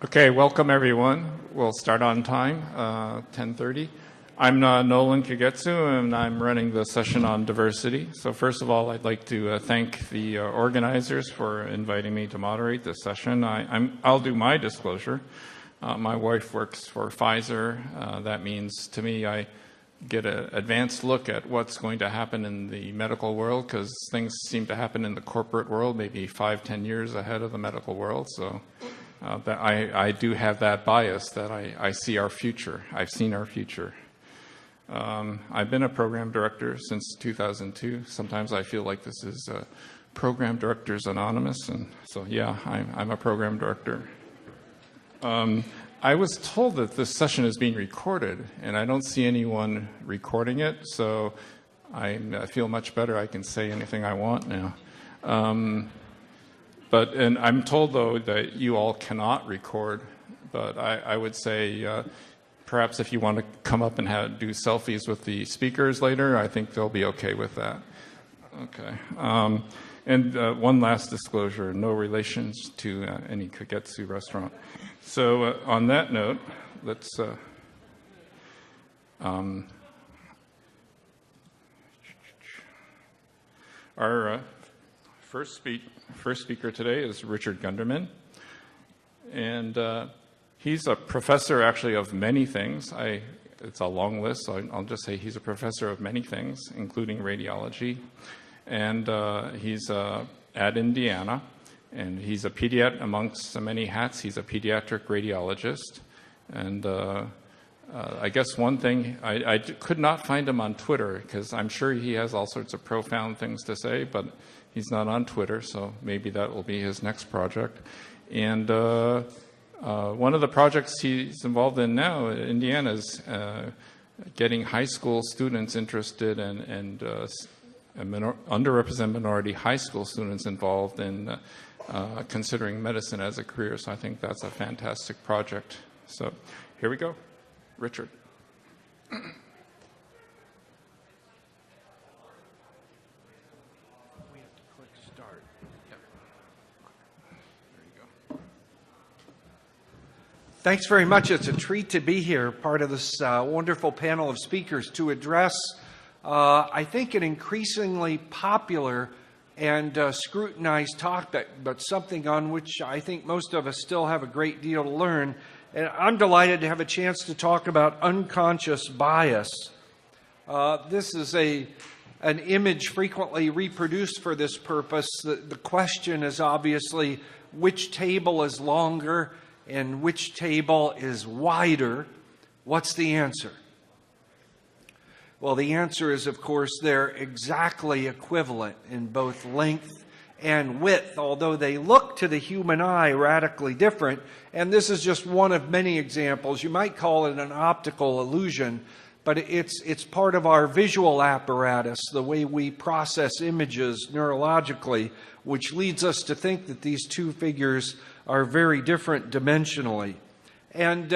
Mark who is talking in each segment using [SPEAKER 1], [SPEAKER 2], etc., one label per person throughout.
[SPEAKER 1] Okay, welcome everyone. We'll start on time, 10:30. I'm Nolan Kagetsu, and I'm running the session on diversity. So first of all, I'd like to thank the organizers for inviting me to moderate this session. I'll do my disclosure. My wife works for Pfizer. That means to me I get an advanced look at what's going to happen in the medical world, because things seem to happen in the corporate world maybe 5-10 years ahead of the medical world. So that I do have that bias that I see our future. I've seen our future. I've been a program director since 2002. Sometimes I feel like this is Program Directors Anonymous, and so yeah, I'm a program director. I was told that this session is being recorded, and I don't see anyone recording it, so I feel much better. I can say anything I want now. And I'm told, though, that you all cannot record, but I would say perhaps if you want to come up and do selfies with the speakers later, I think they'll be okay with that. Okay. And one last disclosure, no relations to any Kagetsu restaurant. So on that note, let's our first speaker today is Richard Gunderman, and he's a professor actually of many things. It's a long list, so I'll just say he's a professor of many things, including radiology, and he's at Indiana, and he's a pediatric, amongst many hats, he's a pediatric radiologist, and I guess one thing, I could not find him on Twitter, because I'm sure he has all sorts of profound things to say, but he's not on Twitter, so maybe that will be his next project. And one of the projects he's involved in now in Indiana is getting high school students interested and underrepresented minority high school students involved in considering medicine as a career. So I think that's a fantastic project. So here we go. Richard.
[SPEAKER 2] Thanks very much. It's a treat to be here, part of this wonderful panel of speakers to address, I think, an increasingly popular and scrutinized topic, but something on which I think most of us still have a great deal to learn. And I'm delighted to have a chance to talk about unconscious bias. This is an image frequently reproduced for this purpose. The question is obviously which table is longer and which table is wider. What's the answer? Well, the answer is, of course, they're exactly equivalent in both length and width, although they look to the human eye radically different. And this is just one of many examples. You might call it an optical illusion, but it's part of our visual apparatus, the way we process images neurologically, which leads us to think that these two figures are very different dimensionally. And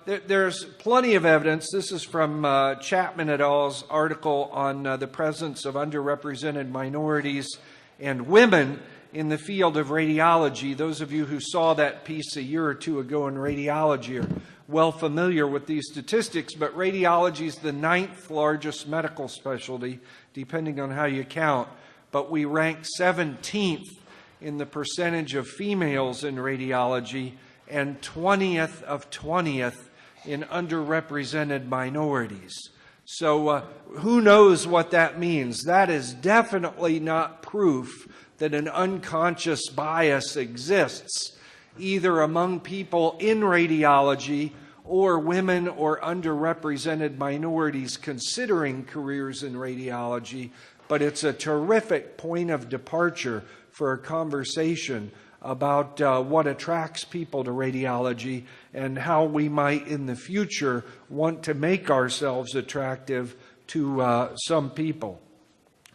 [SPEAKER 2] there's plenty of evidence. This is from Chapman et al.'s article on the presence of underrepresented minorities and women in the field of radiology. Those of you who saw that piece a year or two ago in Radiology are well familiar with these statistics, but radiology is the 9th largest medical specialty, depending on how you count, but we rank 17th in the percentage of females in radiology and 20th of 20th in underrepresented minorities. So who knows what that means? That is definitely not proof that an unconscious bias exists, either among people in radiology or women or underrepresented minorities considering careers in radiology. But it's a terrific point of departure for a conversation about what attracts people to radiology and how we might in the future want to make ourselves attractive to some people.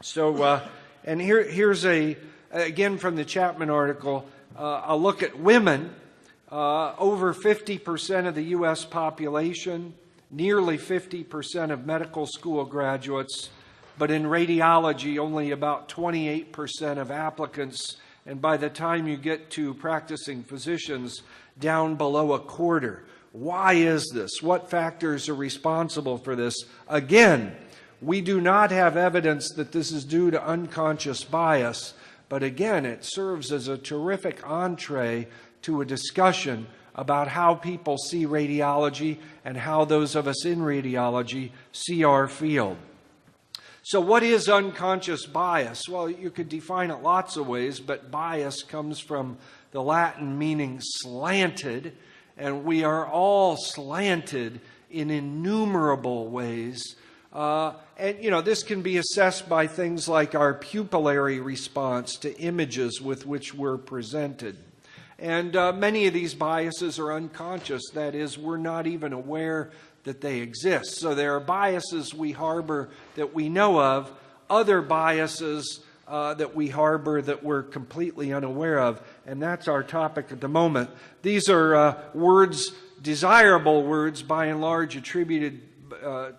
[SPEAKER 2] So, and here's again from the Chapman article, a look at women. Over 50% of the U.S. population, nearly 50% of medical school graduates, but in radiology only about 28% of applicants and by the time you get to practicing physicians, down below a quarter. Why is this? What factors are responsible for this? Again, we do not have evidence that this is due to unconscious bias, but again, it serves as a terrific entree to a discussion about how people see radiology and how those of us in radiology see our field. So what is unconscious bias? Well, you could define it lots of ways, but bias comes from the Latin meaning slanted, and we are all slanted in innumerable ways. And this can be assessed by things like our pupillary response to images with which we're presented. And many of these biases are unconscious. That is, we're not even aware that they exist. So there are biases we harbor that we know of, other biases that we harbor that we're completely unaware of, and that's our topic at the moment. These are words, desirable words, by and large attributed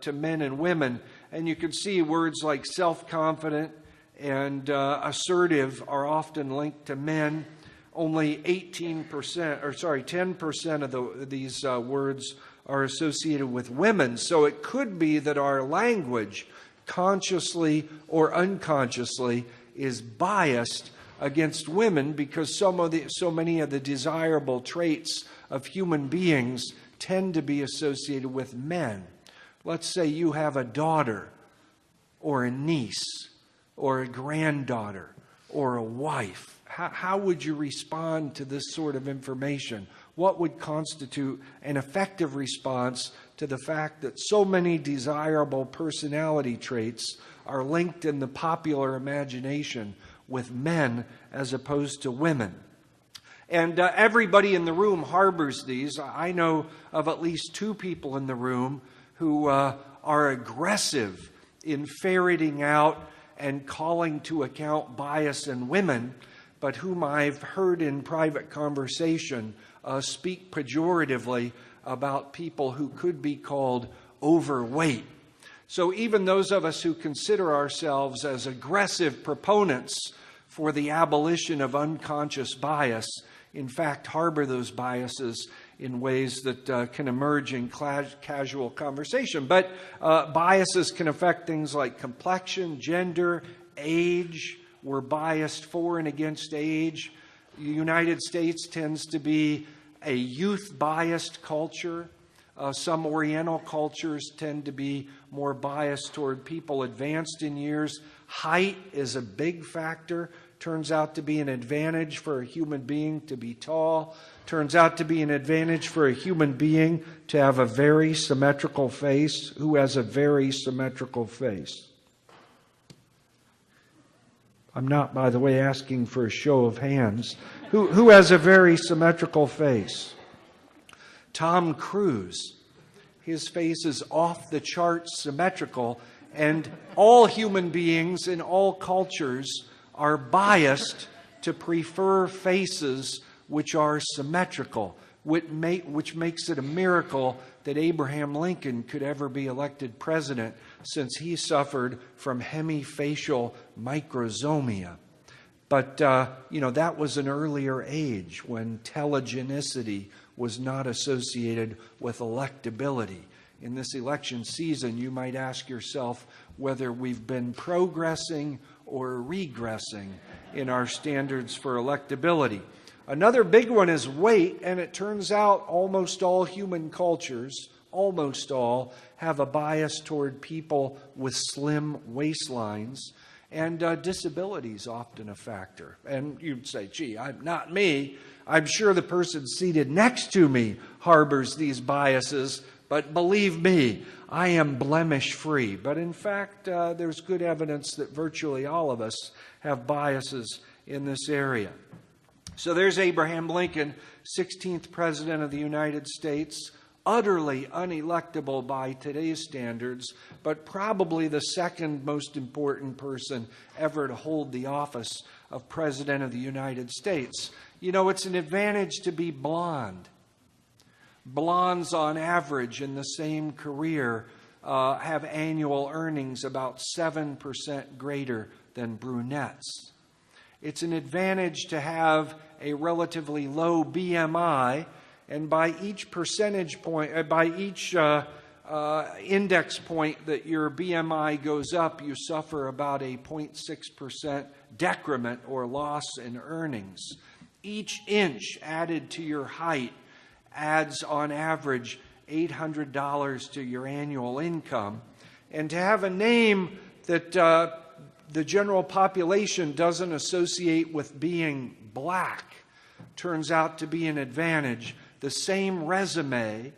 [SPEAKER 2] to men and women, and you can see words like self-confident and assertive are often linked to men. Only 10% of these words are associated with women. So it could be that our language, consciously or unconsciously, is biased against women because so many of the desirable traits of human beings tend to be associated with men. Let's say you have a daughter or a niece or a granddaughter or a wife. How would you respond to this sort of information? What would constitute an effective response to the fact that so many desirable personality traits are linked in the popular imagination with men as opposed to women? And everybody in the room harbors these. I know of at least 2 people in the room who are aggressive in ferreting out and calling to account bias in women, but whom I've heard in private conversation speak pejoratively about people who could be called overweight. So even those of us who consider ourselves as aggressive proponents for the abolition of unconscious bias, in fact, harbor those biases in ways that can emerge in casual conversation. But biases can affect things like complexion, gender, age. We're biased for and against age. The United States tends to be a youth-biased culture. Some Oriental cultures tend to be more biased toward people advanced in years. Height is a big factor. Turns out to be an advantage for a human being to be tall. Turns out to be an advantage for a human being to have a very symmetrical face. Who has a very symmetrical face? I'm not, by the way, asking for a show of hands. Who has a very symmetrical face? Tom Cruise. His face is off the charts symmetrical, and all human beings in all cultures are biased to prefer faces which are symmetrical, which makes it a miracle that Abraham Lincoln could ever be elected president, since he suffered from hemifacial microsomia. But, that was an earlier age when telegenicity was not associated with electability. In this election season, you might ask yourself whether we've been progressing or regressing in our standards for electability. Another big one is weight, and it turns out almost all human cultures, almost all, have a bias toward people with slim waistlines, and disability is often a factor. And you'd say, gee, not me. I'm sure the person seated next to me harbors these biases, but believe me, I am blemish-free. But in fact, there's good evidence that virtually all of us have biases in this area. So there's Abraham Lincoln, 16th President of the United States, utterly unelectable by today's standards, but probably the second most important person ever to hold the office of President of the United States. You know, it's an advantage to be blonde. Blondes, on average, in the same career, have annual earnings about 7% greater than brunettes. It's an advantage to have a relatively low BMI, and by each percentage point, by each index point that your BMI goes up, you suffer about a 0.6% decrement or loss in earnings. Each inch added to your height adds on average $800 to your annual income. And to have a name that the general population doesn't associate with being black turns out to be an advantage. The same resume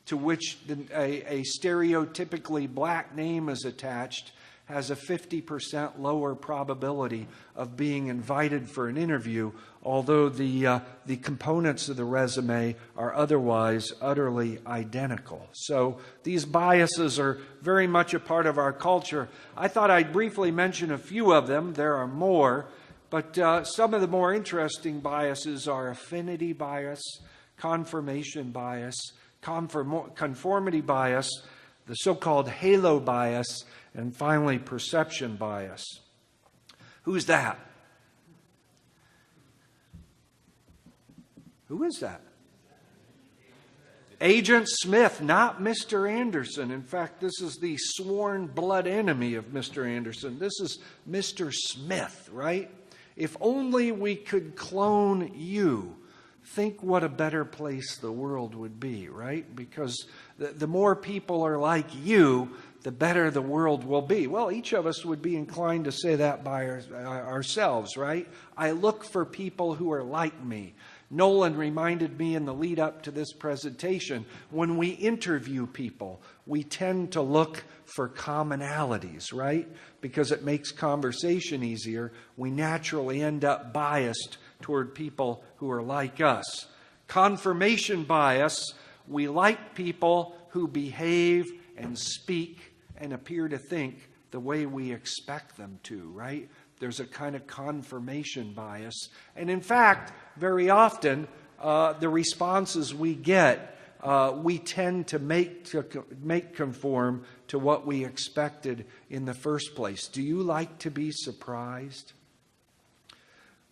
[SPEAKER 2] to which a stereotypically black name is attached has a 50% lower probability of being invited for an interview, although the components of the resume are otherwise utterly identical. So these biases are very much a part of our culture. I thought I'd briefly mention a few of them. There are more, but some of the more interesting biases are affinity bias, confirmation bias, conformity bias, the so-called halo bias, and finally, perception bias. Who's that? Who is that? Agent Smith, not Mr. Anderson. In fact, this is the sworn blood enemy of Mr. Anderson. This is Mr. Smith, right? If only we could clone you. Think what a better place the world would be, right? Because the more people are like you, the better the world will be. Well, each of us would be inclined to say that by ourselves, right? I look for people who are like me. Nolan reminded me in the lead up to this presentation, when we interview people, we tend to look for commonalities, right? Because it makes conversation easier. We naturally end up biased toward people who are like us. Confirmation bias, we like people who behave and speak and appear to think the way we expect them to, right? There's a kind of confirmation bias. And in fact, very often, the responses we get, we tend to make conform to what we expected in the first place. Do you like to be surprised?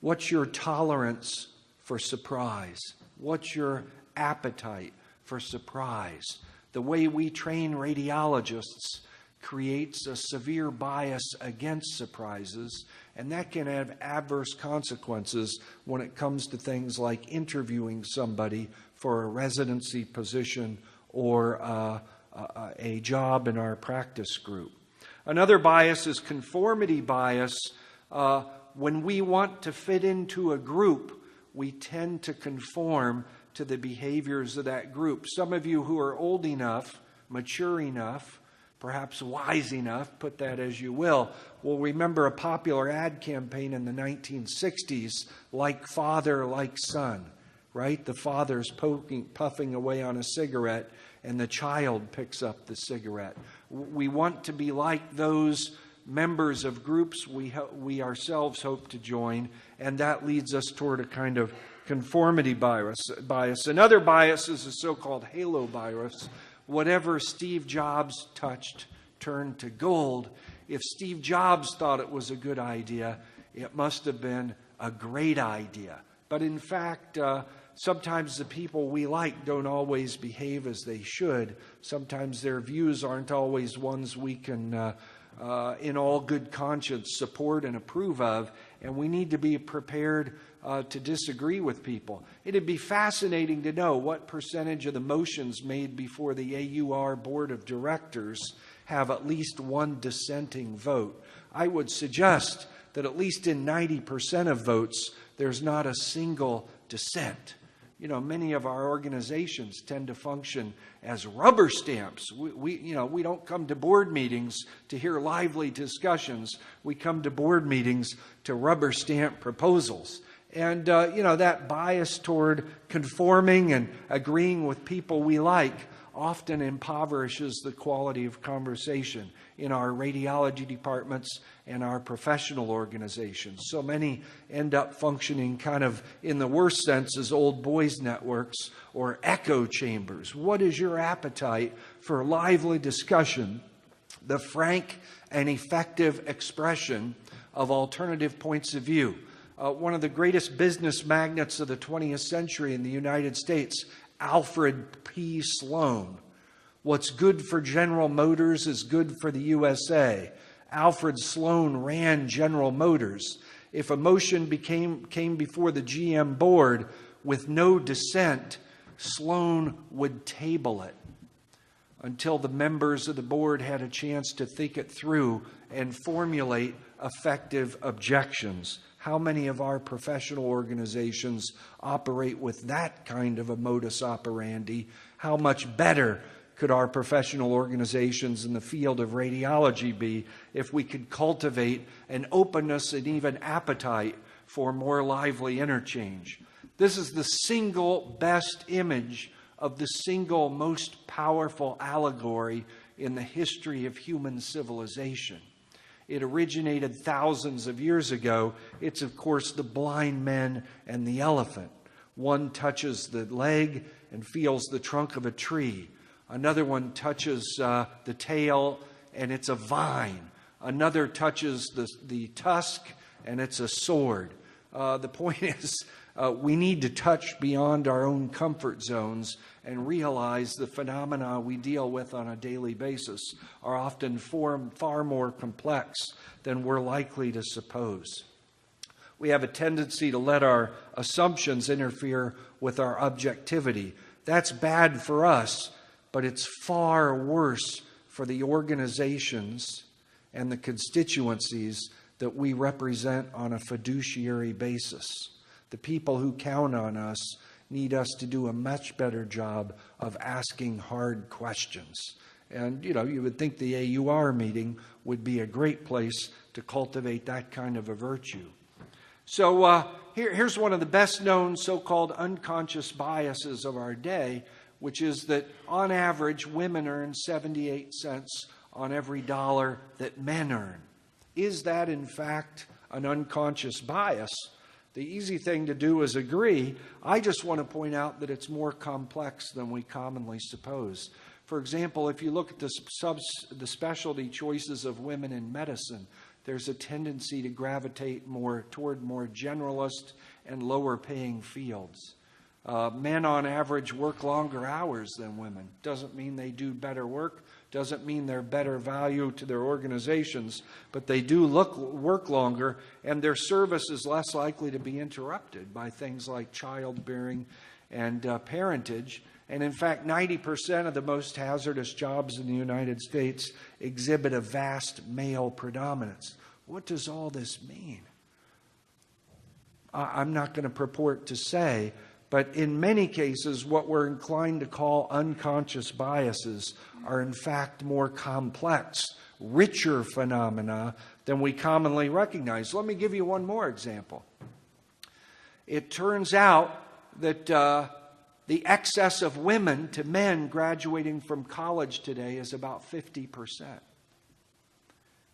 [SPEAKER 2] What's your tolerance for surprise? What's your appetite for surprise? The way we train radiologists creates a severe bias against surprises, and that can have adverse consequences when it comes to things like interviewing somebody for a residency position or a job in our practice group. Another bias is conformity bias. When we want to fit into a group, we tend to conform to the behaviors of that group. Some of you who are old enough, mature enough, perhaps wise enough, put that as you will remember a popular ad campaign in the 1960s, like father, like son, right? The father's puffing away on a cigarette, and the child picks up the cigarette. We want to be like those members of groups we ourselves hope to join, and that leads us toward a kind of conformity bias. Another bias is a so-called halo bias. Whatever Steve Jobs touched turned to gold. If Steve Jobs thought it was a good idea, it must have been a great idea. But in fact, sometimes the people we like don't always behave as they should. Sometimes their views aren't always ones we can, in all good conscience, support and approve of. And we need to be prepared to disagree with people. It'd be fascinating to know what percentage of the motions made before the AUR Board of Directors have at least one dissenting vote. I would suggest that at least in 90% of votes, there's not a single dissent. You know, many of our organizations tend to function as rubber stamps. We don't come to board meetings to hear lively discussions. We come to board meetings to rubber stamp proposals. And, that bias toward conforming and agreeing with people we like often impoverishes the quality of conversation in our radiology departments and our professional organizations. So many end up functioning kind of, in the worst sense, as old boys networks or echo chambers. What is your appetite for lively discussion, the frank and effective expression of alternative points of view? One of the greatest business magnates of the 20th century in the United States, Alfred P. Sloan. What's good for General Motors is good for the USA. Alfred Sloan ran General Motors. If a motion came before the GM board with no dissent, Sloan would table it until the members of the board had a chance to think it through and formulate effective objections. How many of our professional organizations operate with that kind of a modus operandi? How much better could our professional organizations in the field of radiology be if we could cultivate an openness and even appetite for more lively interchange? This is the single best image of the single most powerful allegory in the history of human civilization. It originated thousands of years ago. It's, of course, the blind men and the elephant. One touches the leg and feels the trunk of a tree. Another one touches the tail, and it's a vine. Another touches the tusk, and it's a sword. The point is, we need to touch beyond our own comfort zones and realize the phenomena we deal with on a daily basis are often far more complex than we're likely to suppose. We have a tendency to let our assumptions interfere with our objectivity. That's bad for us, but it's far worse for the organizations and the constituencies that we represent on a fiduciary basis. The people who count on us need us to do a much better job of asking hard questions. And, you would think the AUR meeting would be a great place to cultivate that kind of a virtue. So here's one of the best-known so-called unconscious biases of our day, which is that on average, women earn 78 cents on every dollar that men earn. Is that, in fact, an unconscious bias? The easy thing to do is agree. I just want to point out that it's more complex than we commonly suppose. For example, if you look at the specialty choices of women in medicine, there's a tendency to gravitate toward more generalist and lower-paying fields. Men on average work longer hours than women. Doesn't mean they do better work. Doesn't mean they're better value to their organizations, but they do work longer, and their service is less likely to be interrupted by things like childbearing and parentage. And in fact, 90% of the most hazardous jobs in the United States exhibit a vast male predominance. What does all this mean? I'm not going to purport to say, but in many cases, what we're inclined to call unconscious biases are in fact more complex, richer phenomena than we commonly recognize. Let me give you one more example. It turns out that the excess of women to men graduating from college today is about 50%.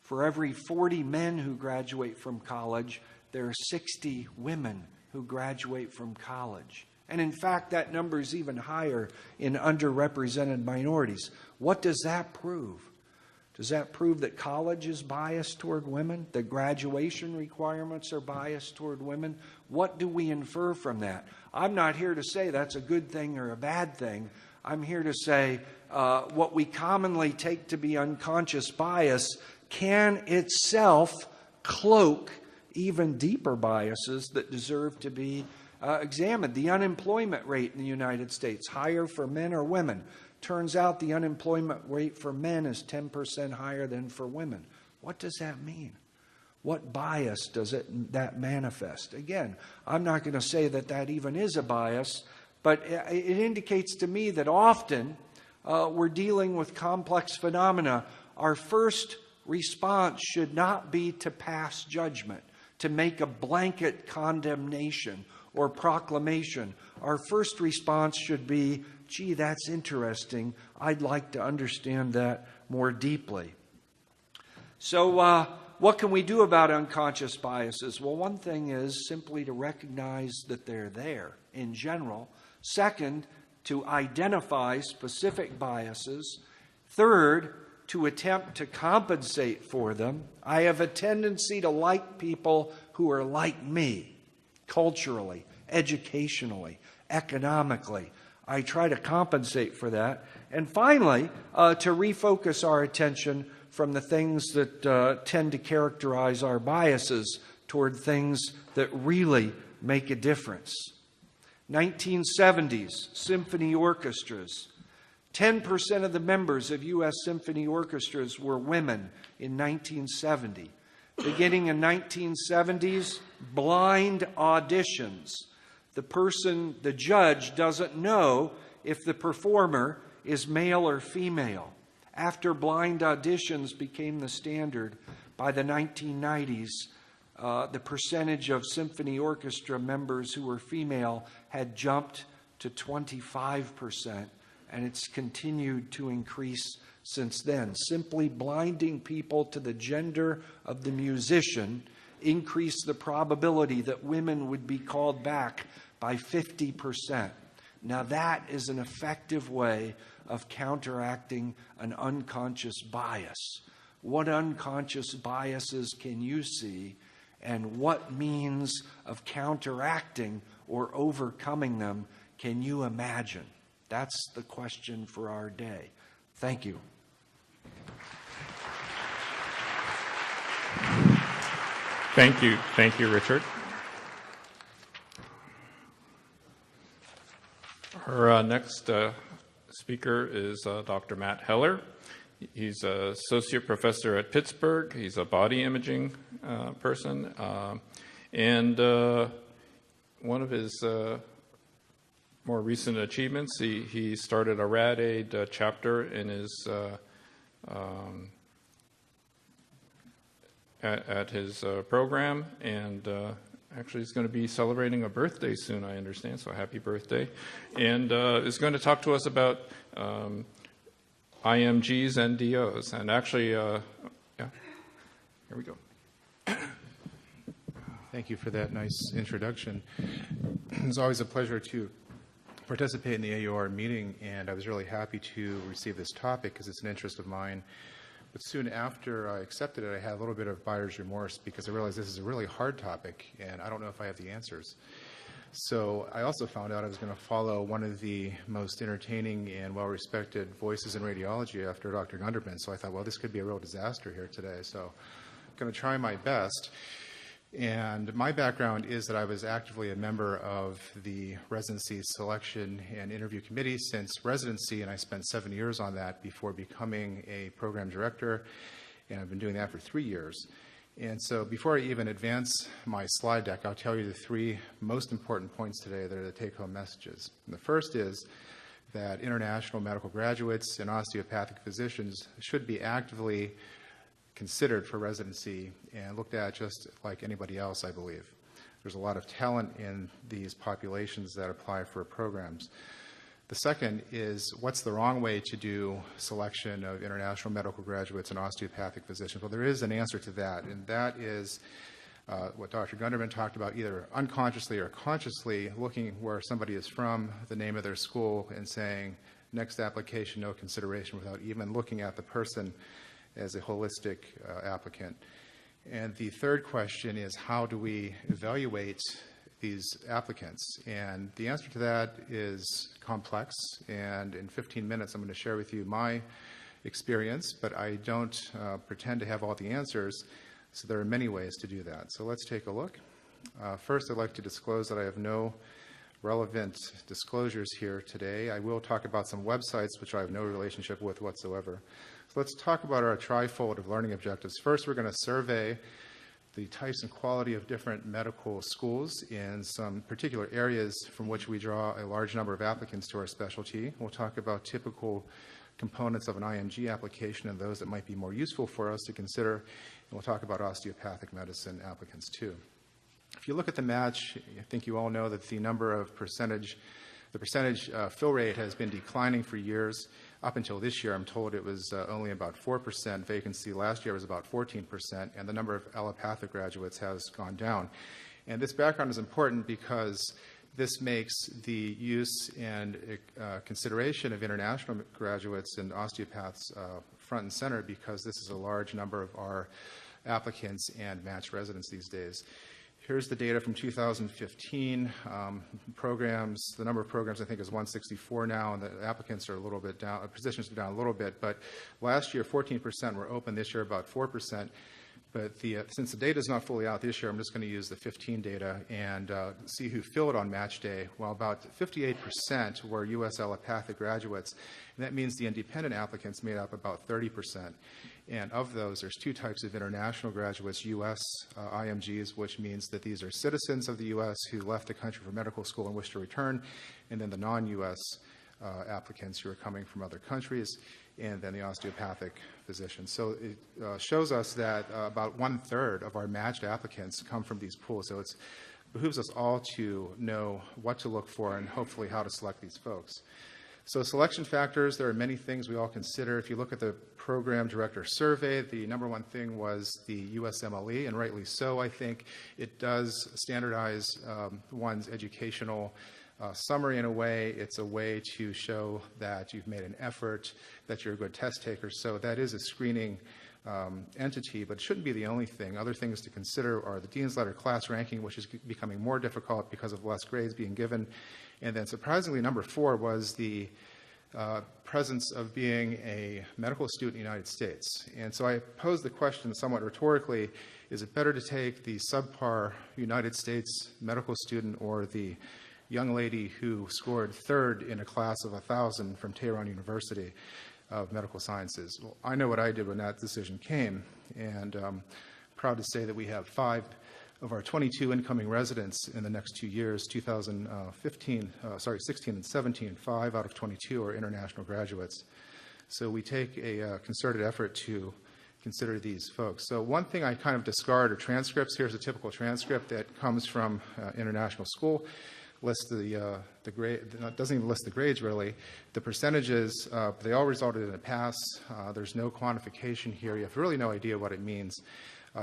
[SPEAKER 2] For every 40 men who graduate from college, there are 60 women who graduate from college. And in fact, that number is even higher in underrepresented minorities. What does that prove? Does that prove that college is biased toward women? That graduation requirements are biased toward women? What do we infer from that? I'm not here to say that's a good thing or a bad thing. I'm here to say what we commonly take to be unconscious bias can itself cloak even deeper biases that deserve to be examined. The unemployment rate in the United States, higher for men or women. Turns out the unemployment rate for men is 10% higher than for women. What does that mean? What bias does that manifest? Again, I'm not going to say that even is a bias, but it indicates to me that often we're dealing with complex phenomena. Our first response should not be to pass judgment, to make a blanket condemnation or proclamation. Our first response should be, gee, that's interesting. I'd like to understand that more deeply. So what can we do about unconscious biases? Well, one thing is simply to recognize that they're there in general. Second, to identify specific biases. Third, to attempt to compensate for them. I have a tendency to like people who who are like me, culturally, educationally, economically. I try to compensate for that. And finally, to refocus our attention from the things that tend to characterize our biases toward things that really make a difference. 1970s, symphony orchestras. 10% of the members of U.S. symphony orchestras were women in 1970. Beginning in 1970s, blind auditions. The judge doesn't know if the performer is male or female. After blind auditions became the standard, by the 1990s, the percentage of symphony orchestra members who were female had jumped to 25%, and it's continued to increase since then. Simply blinding people to the gender of the musician increased the probability that women would be called back by 50%. Now that is an effective way of counteracting an unconscious bias. What unconscious biases can you see, and what means of counteracting or overcoming them can you imagine? That's the question for our day. Thank you.
[SPEAKER 1] Thank you. Thank you, Richard. Our next speaker is Dr. Matt Heller. He's an associate professor at Pittsburgh. He's a body imaging person. And one of his more recent achievements, he started a RadAid chapter in his at his program, and actually he's going to be celebrating a birthday soon, I understand, so happy birthday. And is going to talk to us about IMGs and DOs. And actually, yeah, here we go.
[SPEAKER 3] Thank you for that nice introduction. It's always a pleasure to participate in the AUR meeting, and I was really happy to receive this topic because it's an interest of mine. But soon after I accepted it, I had a little bit of buyer's remorse because I realized this is a really hard topic, and I don't know if I have the answers. So I also found out I was going to follow one of the most entertaining and well-respected voices in radiology after Dr. Gunderman. So I thought, well, this could be a real disaster here today. So I'm going to try my best. And my background is that I was actively a member of the Residency Selection and Interview Committee since residency, and I spent 7 years on that before becoming a program director, and I've been doing that for 3 years. And so before I even advance my slide deck, I'll tell you the three most important points today that are the take-home messages. And the first is that international medical graduates and osteopathic physicians should be actively considered for residency and looked at just like anybody else, I believe. There's a lot of talent in these populations that apply for programs. The second is, what's the wrong way to do selection of international medical graduates and osteopathic physicians? Well, there is an answer to that, and that is what Dr. Gunderman talked about, either unconsciously or consciously looking where somebody is from, the name of their school, and saying, next application, no consideration, without even looking at the person as a holistic applicant. And the third question is, how do we evaluate these applicants? And the answer to that is complex, and in 15 minutes I'm going to share with you my experience, but I don't pretend to have all the answers, so there are many ways to do that. So let's take a look. First, I'd like to disclose that I have no relevant disclosures here today. I will talk about some websites which I have no relationship with whatsoever. So let's talk about our trifold of learning objectives. First, we're going to survey the types and quality of different medical schools in some particular areas from which we draw a large number of applicants to our specialty. We'll talk about typical components of an IMG application and those that might be more useful for us to consider. And we'll talk about osteopathic medicine applicants too. If you look at the match, I think you all know that the percentage fill rate has been declining for years. Up until this year, I'm told it was only about 4% vacancy. Last year was about 14%, and the number of allopathic graduates has gone down. And this background is important because this makes the use and consideration of international graduates and osteopaths front and center, because this is a large number of our applicants and matched residents these days. Here's the data from 2015. Programs, the number of programs I think is 164 now, and the applicants are a little bit down, positions are down a little bit. But last year, 14% were open. This year, about 4%. But since the data is not fully out this year, I'm just going to use the 15 data and see who filled on match day. Well, about 58% were U.S. allopathic graduates, and that means the independent applicants made up about 30%. And of those, there's two types of international graduates, U.S. IMGs, which means that these are citizens of the U.S. who left the country for medical school and wish to return, and then the non-U.S. Applicants who are coming from other countries, and then the osteopathic physicians. So it shows us that about 1/3 of our matched applicants come from these pools. So it behooves us all to know what to look for and hopefully how to select these folks. So selection factors, there are many things we all consider. If you look at the program director survey, the number one thing was the USMLE, and rightly so. I think it does standardize one's educational summary in a way. It's a way to show that you've made an effort, that you're a good test taker. So that is a screening entity, but it shouldn't be the only thing. Other things to consider are the Dean's Letter class ranking, which is becoming more difficult because of less grades being given. And then surprisingly, number 4 was the presence of being a medical student in the United States. And so I posed the question somewhat rhetorically, is it better to take the subpar United States medical student or the young lady who scored 3rd in a class of 1,000 from Tehran University of Medical Sciences? Well, I know what I did when that decision came, and I'm proud to say that we have 5 of our 22 incoming residents in the next 2 years, 16 and 17, 5 out of 22 are international graduates. So we take a concerted effort to consider these folks. So one thing I kind of discard are transcripts. Here's a typical transcript that comes from international school. Lists the grade, doesn't even list the grades really. The percentages, they all resulted in a pass. There's no quantification here. You have really no idea what it means.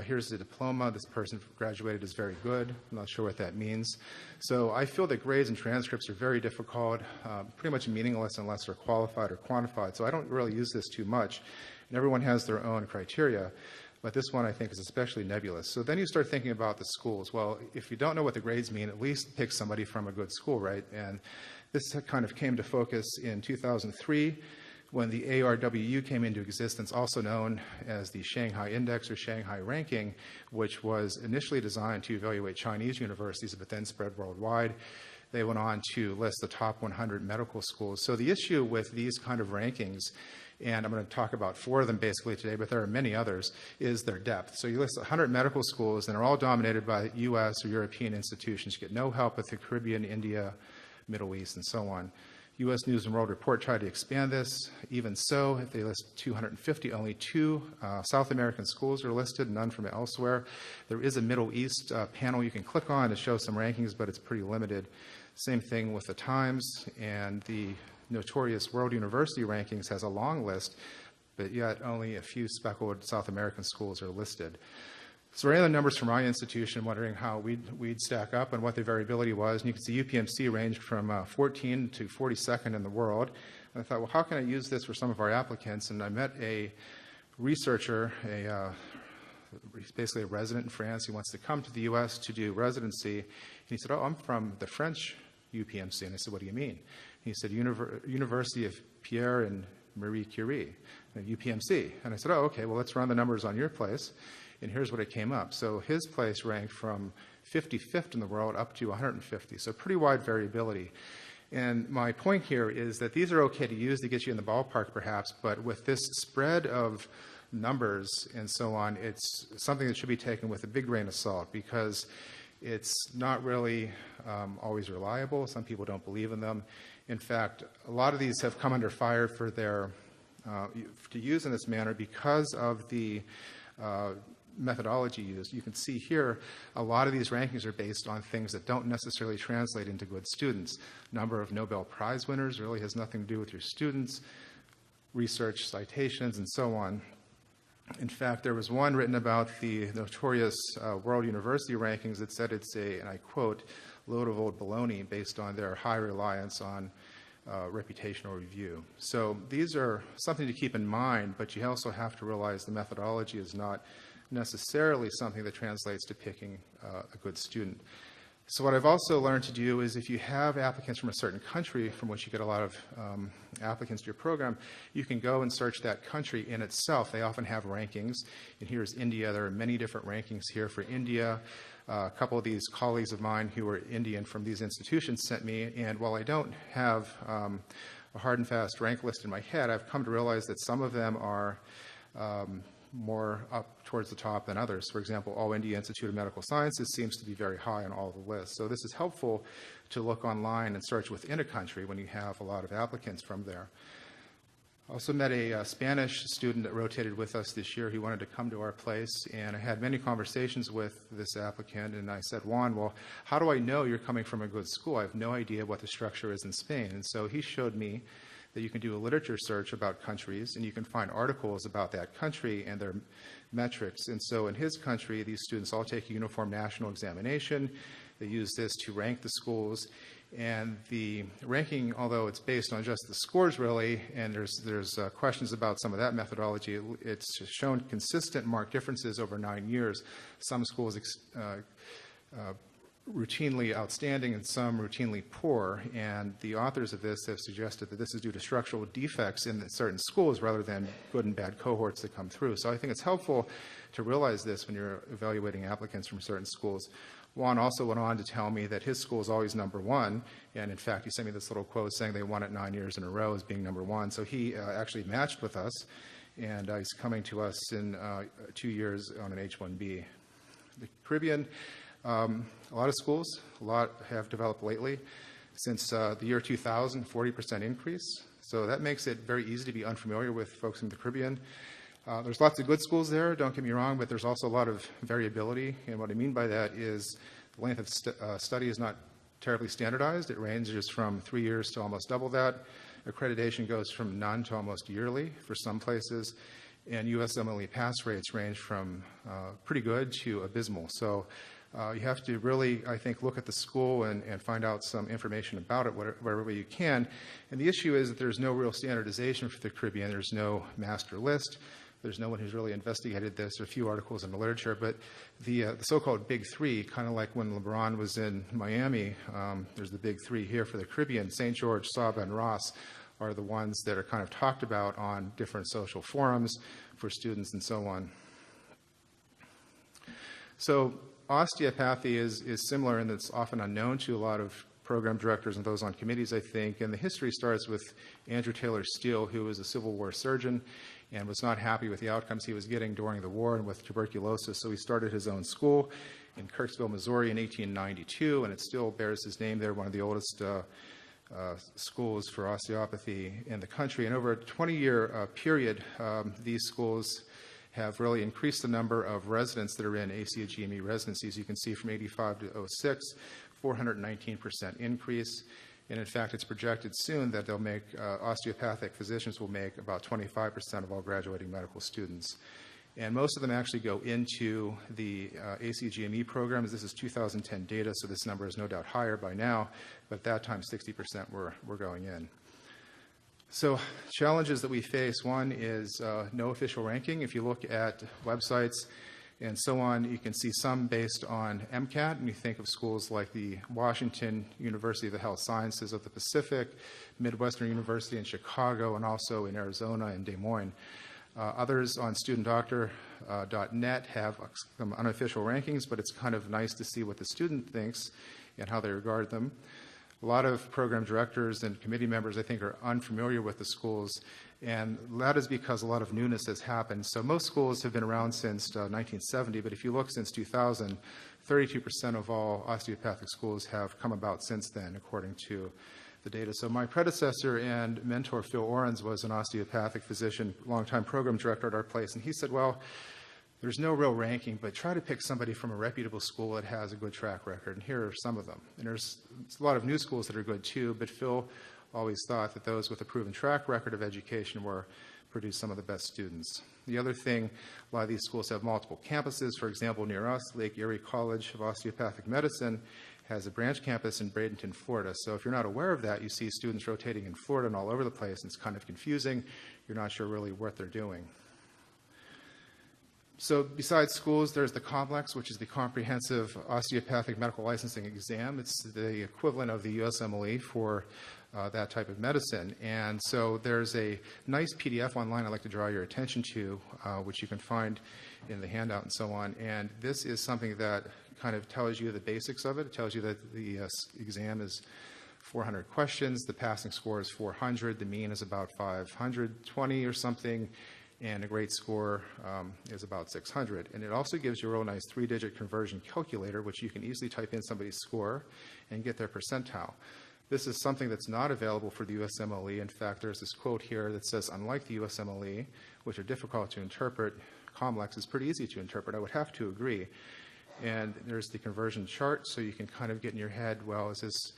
[SPEAKER 3] Here's the diploma. This person graduated is very good. I'm not sure what that means. So I feel that grades and transcripts are very difficult, pretty much meaningless unless they're qualified or quantified. So I don't really use this too much. And everyone has their own criteria. But this one I think is especially nebulous. So then you start thinking about the schools. Well, if you don't know what the grades mean, at least pick somebody from a good school, right? And this kind of came to focus in 2003 when the ARWU came into existence, also known as the Shanghai Index or Shanghai Ranking, which was initially designed to evaluate Chinese universities but then spread worldwide. They went on to list the top 100 medical schools. So the issue with these kind of rankings, and I'm going to talk about 4 of them basically today, but there are many others, is their depth. So you list 100 medical schools, and they're all dominated by U.S. or European institutions. You get no help with the Caribbean, India, Middle East, and so on. U.S. News and World Report tried to expand this. Even so, if they list 250, only 2 South American schools are listed, none from elsewhere. There is a Middle East panel you can click on to show some rankings, but it's pretty limited. Same thing with the Times, and the notorious World University Rankings has a long list, but yet only a few speckled South American schools are listed. So any other numbers from my institution, wondering how we'd stack up and what the variability was. And you can see UPMC ranged from 14 to 42nd in the world. And I thought, well, how can I use this for some of our applicants? And I met a researcher, basically a resident in France. He wants to come to the U.S. to do residency. And he said, oh, I'm from the French UPMC. And I said, what do you mean? He said, University of Pierre and Marie Curie, UPMC. And I said, oh, okay, well, let's run the numbers on your place. And here's what it came up. So his place ranked from 55th in the world up to 150. So pretty wide variability. And my point here is that these are okay to use to get you in the ballpark perhaps, but with this spread of numbers and so on, it's something that should be taken with a big grain of salt because it's not really always reliable. Some people don't believe in them. In fact, a lot of these have come under fire for their to use in this manner because of the methodology used. You can see here a lot of these rankings are based on things that don't necessarily translate into good students. Number of Nobel Prize winners really has nothing to do with your students, research citations, and so on. In fact, there was one written about the notorious World University Rankings that said it's a, and I quote, load of old baloney based on their high reliance on reputational review. So these are something to keep in mind, but you also have to realize the methodology is not necessarily something that translates to picking a good student. So what I've also learned to do is if you have applicants from a certain country from which you get a lot of applicants to your program, you can go and search that country in itself. They often have rankings. And here's India. There are many different rankings here for India. A couple of these colleagues of mine who are Indian from these institutions sent me, and while I don't have a hard and fast rank list in my head, I've come to realize that some of them are more up towards the top than others. For example, All India Institute of Medical Sciences seems to be very high on all the lists. So this is helpful to look online and search within a country when you have a lot of applicants from there. I also met a Spanish student that rotated with us this year. He wanted to come to our place, and I had many conversations with this applicant, and I said, Juan, well, how do I know you're coming from a good school? I have no idea what the structure is in Spain. And so he showed me that you can do a literature search about countries, and you can find articles about that country and their metrics. And so in his country, these students all take a uniform national examination. They use this to rank the schools. And the ranking, although it's based on just the scores really, and there's questions about some of that methodology, it's shown consistent marked differences over 9 years. Some schools routinely outstanding and some routinely poor, and the authors of this have suggested that this is due to structural defects in certain schools rather than good and bad cohorts that come through. So I think it's helpful to realize this when you're evaluating applicants from certain schools. Juan also went on to tell me that his school is always number one, and in fact he sent me this little quote saying they won it 9 years in a row as being number one. So he actually matched with us, and he's coming to us in 2 years on an H-1B. The Caribbean, a lot of schools, a lot have developed lately. Since the year 2000, 40% increase. So that makes it very easy to be unfamiliar with folks in the Caribbean. There's lots of good schools there, don't get me wrong, but there's also a lot of variability. And what I mean by that is the length of study is not terribly standardized. It ranges from 3 years to almost double that. Accreditation goes from none to almost yearly for some places. And USMLE pass rates range from pretty good to abysmal. So you have to really, I think, look at the school and find out some information about it wherever way you can. And the issue is that there's no real standardization for the Caribbean. There's no master list. There's no one who's really investigated this. There are a few articles in the literature, but the so-called Big Three, kind of like when LeBron was in Miami, there's the Big Three here for the Caribbean. St. George, Saba, and Ross are the ones that are kind of talked about on different social forums for students and so on. So osteopathy is similar in that it's often unknown to a lot of program directors and those on committees, I think. And the history starts with Andrew Taylor Steele, who was a Civil War surgeon and was not happy with the outcomes he was getting during the war and with tuberculosis. So he started his own school in Kirksville, Missouri in 1892, and it still bears his name there, one of the oldest schools for osteopathy in the country. And over a 20-year period, these schools have really increased the number of residents that are in ACGME residencies. You can see from 85 to 06, 419% increase. And in fact, it's projected soon that they'll make, osteopathic physicians will make about 25% of all graduating medical students. And most of them actually go into the ACGME programs. This is 2010 data, so this number is no doubt higher by now, but at that time 60% were going in. So challenges that we face, one is no official ranking. If you look at websites and so on, you can see some based on MCAT, and you think of schools like the Washington University of the Health Sciences of the Pacific, Midwestern University in Chicago, and also in Arizona and Des Moines. Others on studentdoctor.net have some unofficial rankings, but it's kind of nice to see what the student thinks and how they regard them. A lot of program directors and committee members, I think, are unfamiliar with the schools, and that is because a lot of newness has happened. So most schools have been around since 1970, but if you look since 2000, 32% of all osteopathic schools have come about since then, according to the data. So my predecessor and mentor, Phil Orens, was an osteopathic physician, longtime program director at our place, and he said, well, there's no real ranking, but try to pick somebody from a reputable school that has a good track record, and here are some of them. And there's a lot of new schools that are good too, but Phil always thought that those with a proven track record of education produce some of the best students. The other thing, a lot of these schools have multiple campuses. For example, near us, Lake Erie College of Osteopathic Medicine has a branch campus in Bradenton, Florida. So if you're not aware of that, you see students rotating in Florida and all over the place, and it's kind of confusing. You're not sure really what they're doing. So besides schools, there's the COMLEX, which is the Comprehensive Osteopathic Medical Licensing Exam. It's the equivalent of the USMLE for that type of medicine. And so there's a nice PDF online I'd like to draw your attention to, which you can find in the handout and so on. And this is something that kind of tells you the basics of it. It tells you that the exam is 400 questions. The passing score is 400. The mean is about 520 or something. And a grade score is about 600. And it also gives you a real nice 3-digit conversion calculator, which you can easily type in somebody's score and get their percentile. This is something that's not available for the USMLE. In fact, there's this quote here that says, unlike the USMLE, which are difficult to interpret, COMLEX is pretty easy to interpret. I would have to agree. And there's the conversion chart, so you can kind of get in your head, well, is this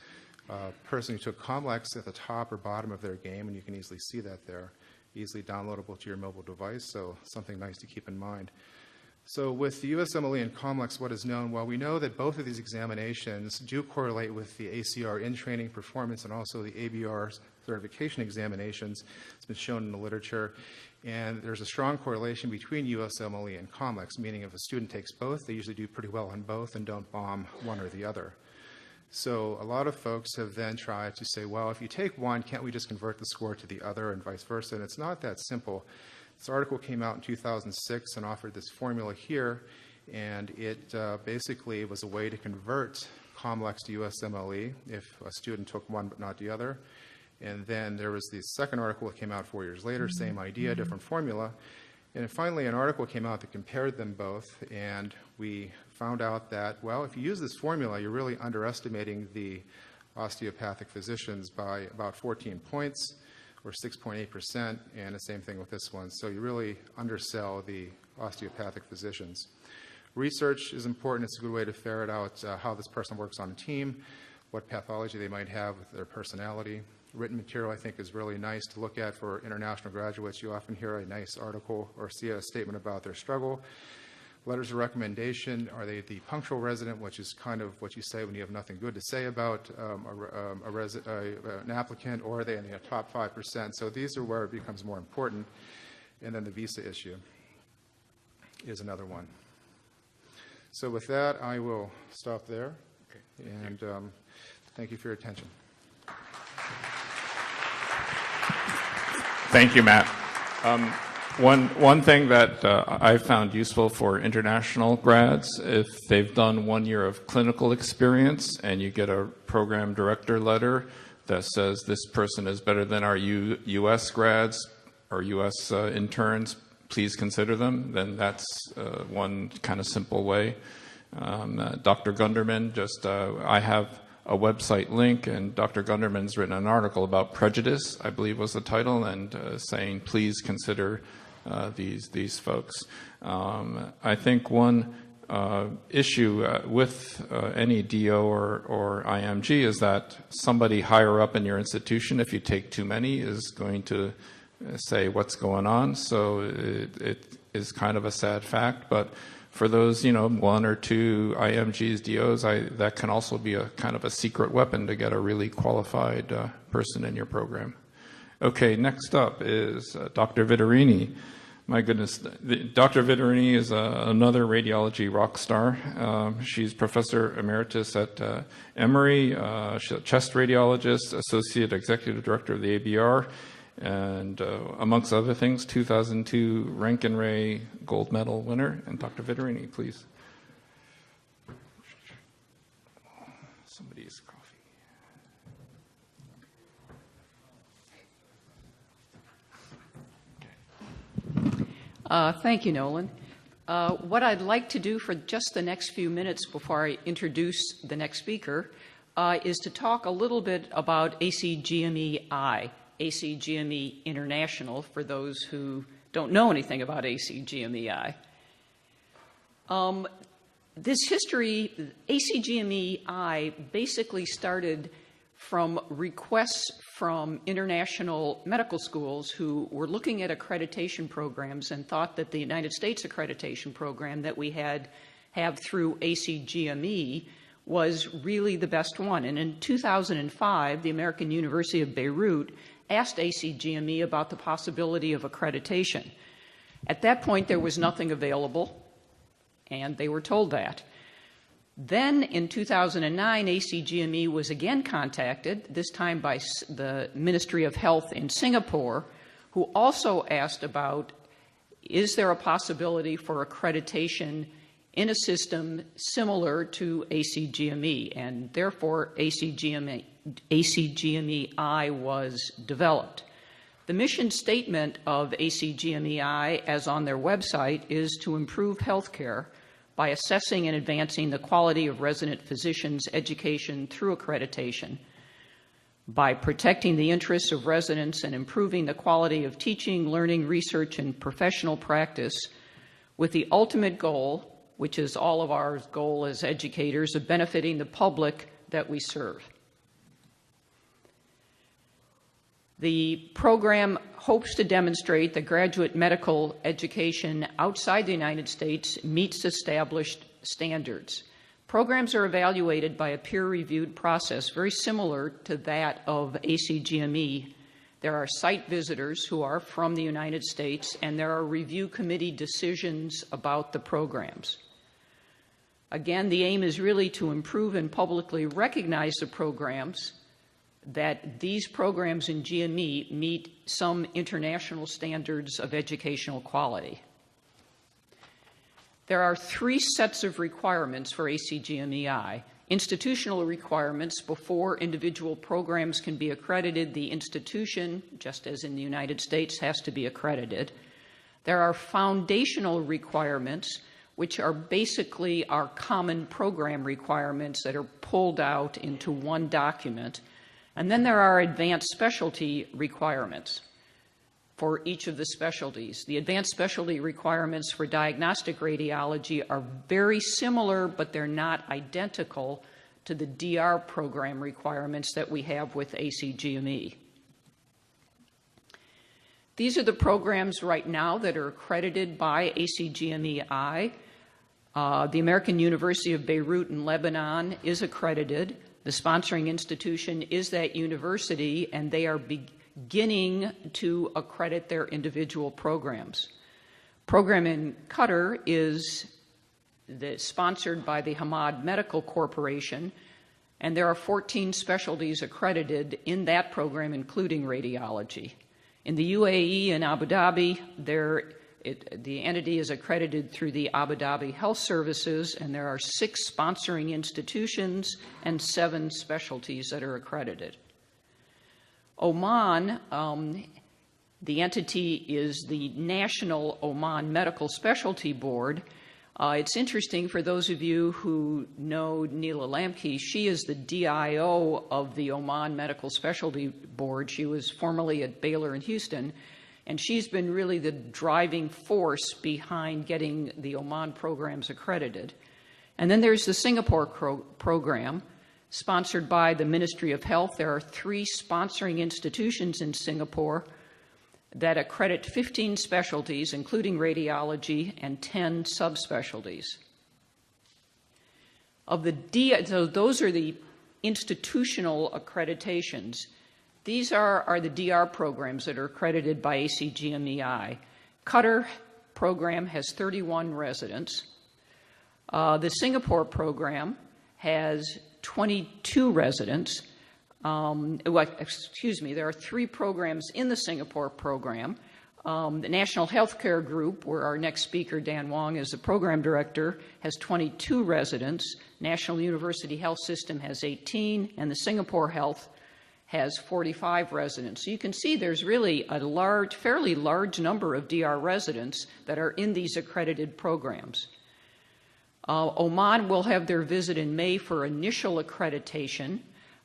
[SPEAKER 3] person who took COMLEX at the top or bottom of their game? And you can easily see that there. Easily downloadable to your mobile device, so something nice to keep in mind. So with the USMLE and COMLEX, what is known? Well, we know that both of these examinations do correlate with the ACR in-training performance and also the ABR certification examinations. It's been shown in the literature. And there's a strong correlation between USMLE and COMLEX, meaning if a student takes both, they usually do pretty well on both and don't bomb one or the other. So a lot of folks have then tried to say, well, if you take one, can't we just convert the score to the other and vice versa? And it's not that simple. This article came out in 2006 and offered this formula here, and it basically was a way to convert COMLEX to USMLE if a student took one but not the other. And then there was the second article that came out 4 years later, same idea, different formula. And finally, an article came out that compared them both, and we found out that, well, if you use this formula, you're really underestimating the osteopathic physicians by about 14 points, or 6.8%, and the same thing with this one. So you really undersell the osteopathic physicians. Research is important. It's a good way to ferret out how this person works on a team, what pathology they might have with their personality. Written material, I think, is really nice to look at for international graduates. You often hear a nice article or see a statement about their struggle. Letters of recommendation, are they the punctual resident, which is kind of what you say when you have nothing good to say about an applicant, or are they in the top 5%? So these are where it becomes more important. And then the visa issue is another one. So with that, I will stop there. Okay. And thank you for your attention.
[SPEAKER 1] Thank you, Matt. One thing that I found useful for international grads, if they've done 1 year of clinical experience and you get a program director letter that says this person is better than our U.S. grads or U.S. interns, please consider them, then that's one kind of simple way. Dr. Gunderman, I have a website link, and Dr. Gunderman's written an article about prejudice, I believe was the title, and saying please consider these folks. I think one issue with any DO or IMG is that somebody higher up in your institution, if you take too many, is going to say what's going on. So it is kind of a sad fact, but for those, 1 or 2 IMGs, DOs, that can also be a kind of a secret weapon to get a really qualified person in your program. Okay, next up is Dr. Vydareny. My goodness, Dr. Vydareny is another radiology rock star. She's professor emeritus at Emory. She's a chest radiologist, associate executive director of the ABR, and amongst other things, 2002 Rankin Ray gold medal winner. And Dr. Vydareny, please. Somebody's coffee.
[SPEAKER 4] Thank you, Nolan. What I'd like to do for just the next few minutes before I introduce the next speaker is to talk a little bit about ACGME-I, ACGME International, for those who don't know anything about ACGME-I. This history, ACGME-I basically started from requests from international medical schools who were looking at accreditation programs and thought that the United States accreditation program that we have through ACGME was really the best one. And in 2005, the American University of Beirut asked ACGME about the possibility of accreditation. At that point, there was nothing available, and they were told that. Then in 2009, ACGME was again contacted, this time by the Ministry of Health in Singapore, who also asked about, is there a possibility for accreditation in a system similar to ACGME? And therefore, ACGME-I was developed. The mission statement of ACGME-I, as on their website, is to improve healthcare by assessing and advancing the quality of resident physicians' education through accreditation, by protecting the interests of residents and improving the quality of teaching, learning, research, and professional practice, with the ultimate goal, which is all of our goal as educators, of benefiting the public that we serve. The program hopes to demonstrate that graduate medical education outside the United States meets established standards. Programs are evaluated by a peer-reviewed process very similar to that of ACGME. There are site visitors who are from the United States, and there are review committee decisions about the programs. Again, the aim is really to improve and publicly recognize the programs, that these programs in GME meet some international standards of educational quality. There are three sets of requirements for ACGME-I. Institutional requirements: before individual programs can be accredited, the institution, just as in the United States, has to be accredited. There are foundational requirements, which are basically our common program requirements that are pulled out into one document. And then there are advanced specialty requirements for each of the specialties. The advanced specialty requirements for diagnostic radiology are very similar, but they're not identical to the DR program requirements that we have with ACGME. These are the programs right now that are accredited by ACGME-I. The American University of Beirut in Lebanon is accredited. The sponsoring institution is that university, and they are beginning to accredit their individual programs. Program in Qatar is sponsored by the Hamad Medical Corporation, and there are 14 specialties accredited in that program, including radiology. In the UAE and Abu Dhabi, the entity is accredited through the Abu Dhabi Health Services, and there are 6 sponsoring institutions and 7 specialties that are accredited. Oman, the entity is the National Oman Medical Specialty Board. It's interesting for those of you who know Neela Lamke. She is the DIO of the Oman Medical Specialty Board. She was formerly at Baylor in Houston, and she's been really the driving force behind getting the Oman programs accredited. And then there's the Singapore program, sponsored by the Ministry of Health. There are 3 sponsoring institutions in Singapore that accredit 15 specialties, including radiology, and 10 subspecialties. So those are the institutional accreditations. These are the DR programs that are accredited by ACGME-I. Qatar program has 31 residents. The Singapore program has 22 residents. There are 3 programs in the Singapore program. The National Healthcare Group, where our next speaker, Dan Wong, is the program director, has 22 residents. National University Health System has 18, and the Singapore Health has 45 residents. So you can see there's really a fairly large number of DR residents that are in these accredited programs. Oman will have their visit in May for initial accreditation,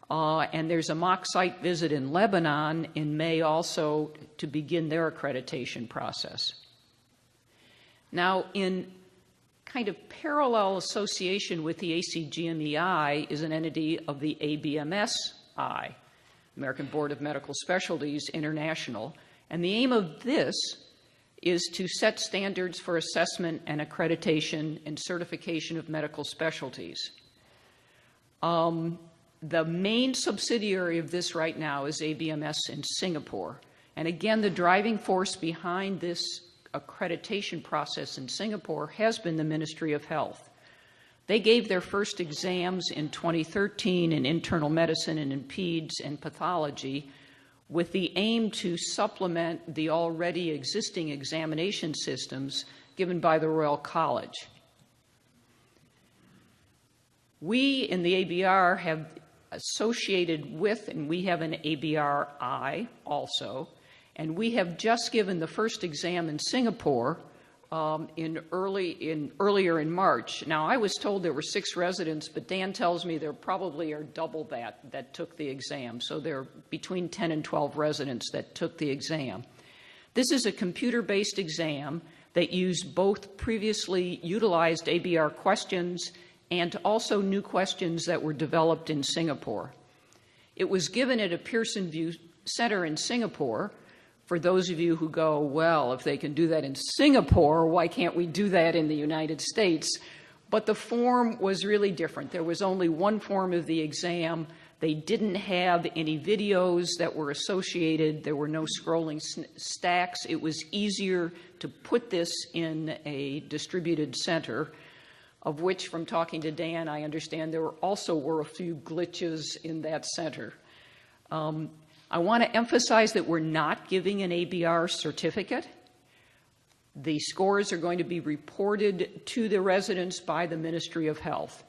[SPEAKER 4] and there's a mock site visit in Lebanon in May also to begin their accreditation process. Now, in kind of parallel association with the ACGME-I is an entity of the ABMS-I, American Board of Medical Specialties International, and the aim of this is to set standards for assessment and accreditation and certification of medical specialties. The main subsidiary of this right now is ABMS in Singapore. And again, the driving force behind this accreditation process in Singapore has been the Ministry of Health. They gave their first exams in 2013 in internal medicine and in peds and pathology with the aim to supplement the already existing examination systems given by the Royal College. We in the ABR have associated with, and we have an ABR-I also, and we have just given the first exam in Singapore earlier in March. Now, I was told there were 6 residents, but Dan tells me there probably are double that took the exam. So there are between 10 and 12 residents that took the exam. This is a computer-based exam that used both previously utilized ABR questions and also new questions that were developed in Singapore. It was given at a Pearson VUE Center in Singapore. For those of you who go, well, if they can do that in Singapore, why can't we do that in the United States? But the form was really different. There was only one form of the exam. They didn't have any videos that were associated. There were no scrolling stacks. It was easier to put this in a distributed center, of which, from talking to Dan, I understand there also were a few glitches in that center. I want to emphasize that we're not giving an ABR certificate. The scores are going to be reported to the residents by the Ministry of Health.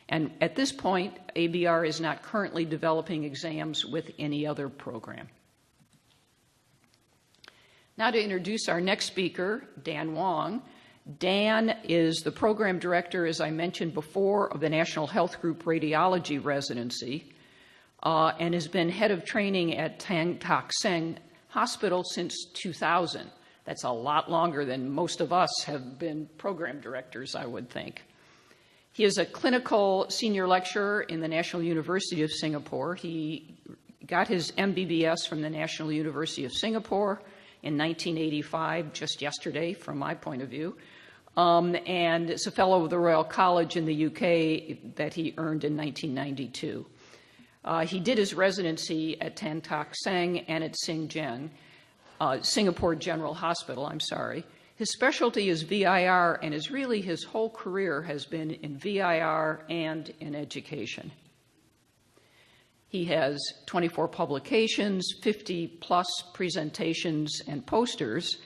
[SPEAKER 4] And at this point, ABR is not currently developing exams with any other program. Now to introduce our next speaker, Dan Wong. Dan is the program director, as I mentioned before, of the National Health Group Radiology Residency. And has been head of training at Tan Tock Seng Hospital since 2000. That's a lot longer than most of us have been program directors, I would think. He is a clinical senior lecturer in the National University of Singapore. He got his MBBS from the National University of Singapore in 1985, just yesterday from my point of view, and is a fellow of the Royal College in the UK that he earned in 1992. He did his residency at Tan Tock Seng and at Singapore General Hospital, His specialty is VIR, and his whole career has been in VIR and in education. He has 24 publications, 50-plus presentations and posters.